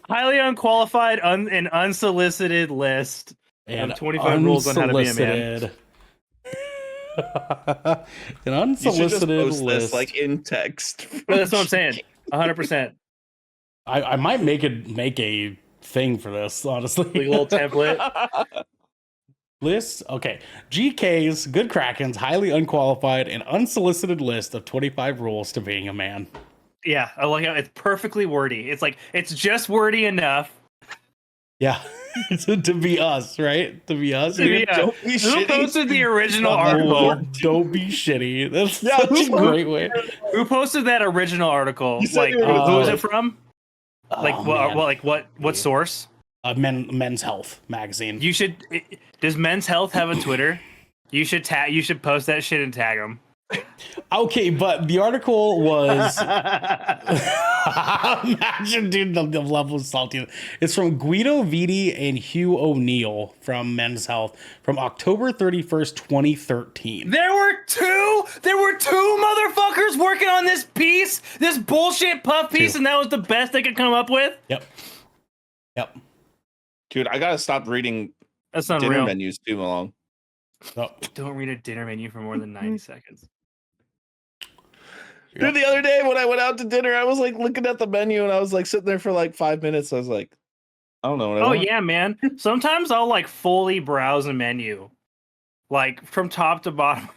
Highly unqualified and unsolicited list. And 25 rules on how to be a man. An you should just unsolicited post list. this like in text. That's what I'm saying. 100%. I might make a thing for this, honestly. Like a little template. List. Okay. GK's Good Kraken's highly unqualified and unsolicited list of 25 rules to being a man. Yeah, I like how it's perfectly wordy. It's like it's just wordy enough. Yeah. to be us, right? To be us. Yeah. Don't be Who shitty. posted the original article? Don't be shitty. That's such a great way. Who posted that original article? You said Like, you were who was it from? Like, Oh, what source? Men's Health magazine. You should. Does Men's Health have a Twitter? You should post that shit and tag them. Okay, but the article was imagine, dude, the level of salty. It's from Guido Vitti and Hugh O'Neill from Men's Health from October 31st, 2013. There were two motherfuckers working on this piece, this bullshit puff piece, Two. and that was the best they could come up with. Yep. Dude, I gotta stop reading That's dinner unreal. menus too long. Oh, Don't read a dinner menu for more than 90 seconds. Dude, the other day when I went out to dinner, I was like looking at the menu and I was like sitting there for like 5 minutes. I was like, I don't know what I Oh want. yeah, man. Sometimes I'll like fully browse a menu, like from top to bottom.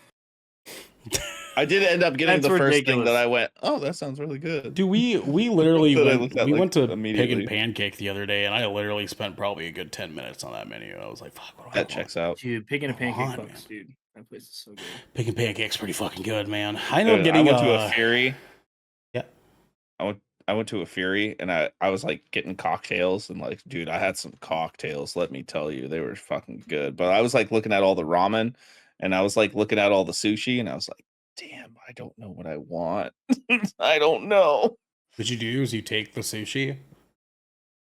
I did end up getting That's the first thing ridiculous. that I went, oh, that sounds really good. dude, we literally That I went, looked at, we like, went to Pig immediately. and Pancake the other day, and I literally spent probably a good 10 minutes on that menu. I was like, fuck, what do I That want? checks out. Dude, Pig and a Come Pancake on, fucks, dude. That place is so good. Pig and Pancake's pretty fucking good, man. I ended up Dude, getting I went to a Fury. Yeah. I went to a Fury and I was like getting cocktails and like, dude, I had some cocktails, let me tell you. They were fucking good. But I was like looking at all the ramen and I was like looking at all the sushi and I was like, damn, I don't know what I want. I don't know. What you do is you take the sushi.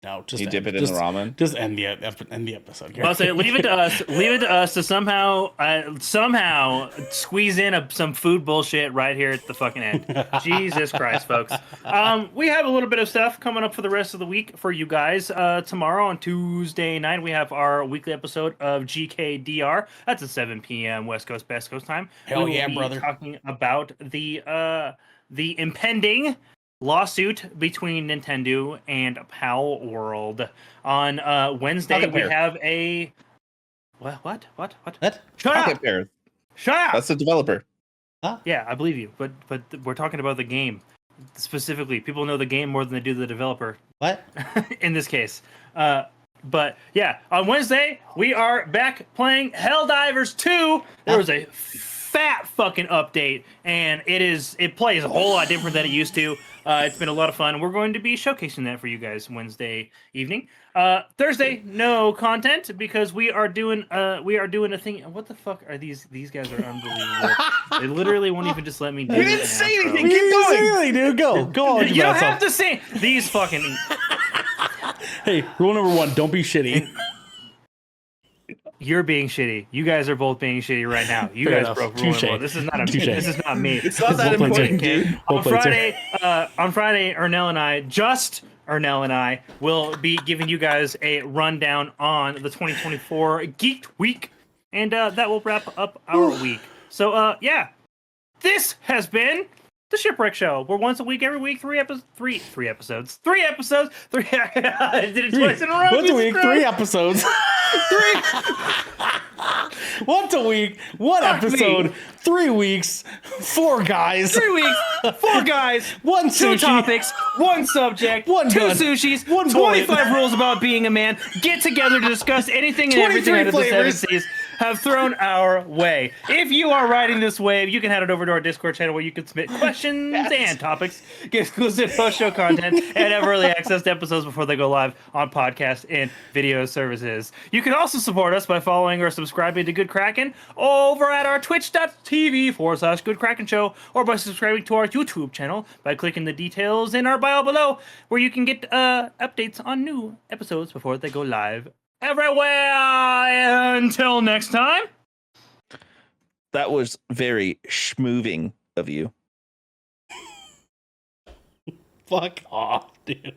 No, just You dip end- it in the just- ramen. Just end the episode. I'll say, leave it to us. Leave it to us to somehow squeeze in some food bullshit right here at the fucking end. Jesus Christ, folks. We have a little bit of stuff coming up for the rest of the week for you guys. Tomorrow on Tuesday night, we have our weekly episode of GKDR. That's at 7 p.m. West Coast, Best Coast time. Hell We will yeah, be brother. Talking about the impending lawsuit between Nintendo and Pal World. On Wednesday, Pocket we Pair. have a what? What? Shut Pocket up! Pair. Shut up! That's the developer. Yeah, I believe you, but we're talking about the game specifically. People know the game more than they do the developer. What? In this case, but yeah, on Wednesday we are back playing Helldivers 2. There was a fat fucking update, and it plays a whole lot different than it used to. It's been a lot of fun. We're going to be showcasing that for you guys Wednesday evening. Thursday, no content because we are doing a thing. What the fuck are these? These guys are unbelievable. They literally won't even just let me do. We didn't an say outro. anything. Keep going. Really, dude, go on. You don't have to say these fucking. Hey, rule number 1: don't be shitty. You're being shitty. You guys are both being shitty right now. You Fair guys enough. broke rule Touche. number 1. This is not Touche. This is not me. It's not that Well played, important, sir. dude. Well on played, sir. Friday, Ernell and I will be giving you guys a rundown on the 2024 Geeked Week, and that will wrap up our week. So, yeah, this has been the Shipwreck Show. We're once a week, every week, three episodes. I did it twice in a row. Once a Jesus week, Christ. 3 episodes. Once a week, 1 Fuck me. episode, 3 weeks, 4 guys. 3 weeks, 4 guys, 1 2 sushi. topics, 1 subject, 1 2 gun, sushis, 1 bullet. 25 rules about being a man. Get together to discuss anything and everything 23 out of the flavors. 7 Seas have thrown our way. If you are riding this wave, you can head over to our Discord channel where you can submit questions and topics, get exclusive post-show content, and have early access to episodes before they go live on podcast and video services. You can also support us by following or subscribing to Good Kraken over at our twitch.tv/Good Kraken Show, or by subscribing to our YouTube channel by clicking the details in our bio below, where you can get updates on new episodes before they go live everywhere. Until next time. That was very schmoving of you. Fuck off, dude.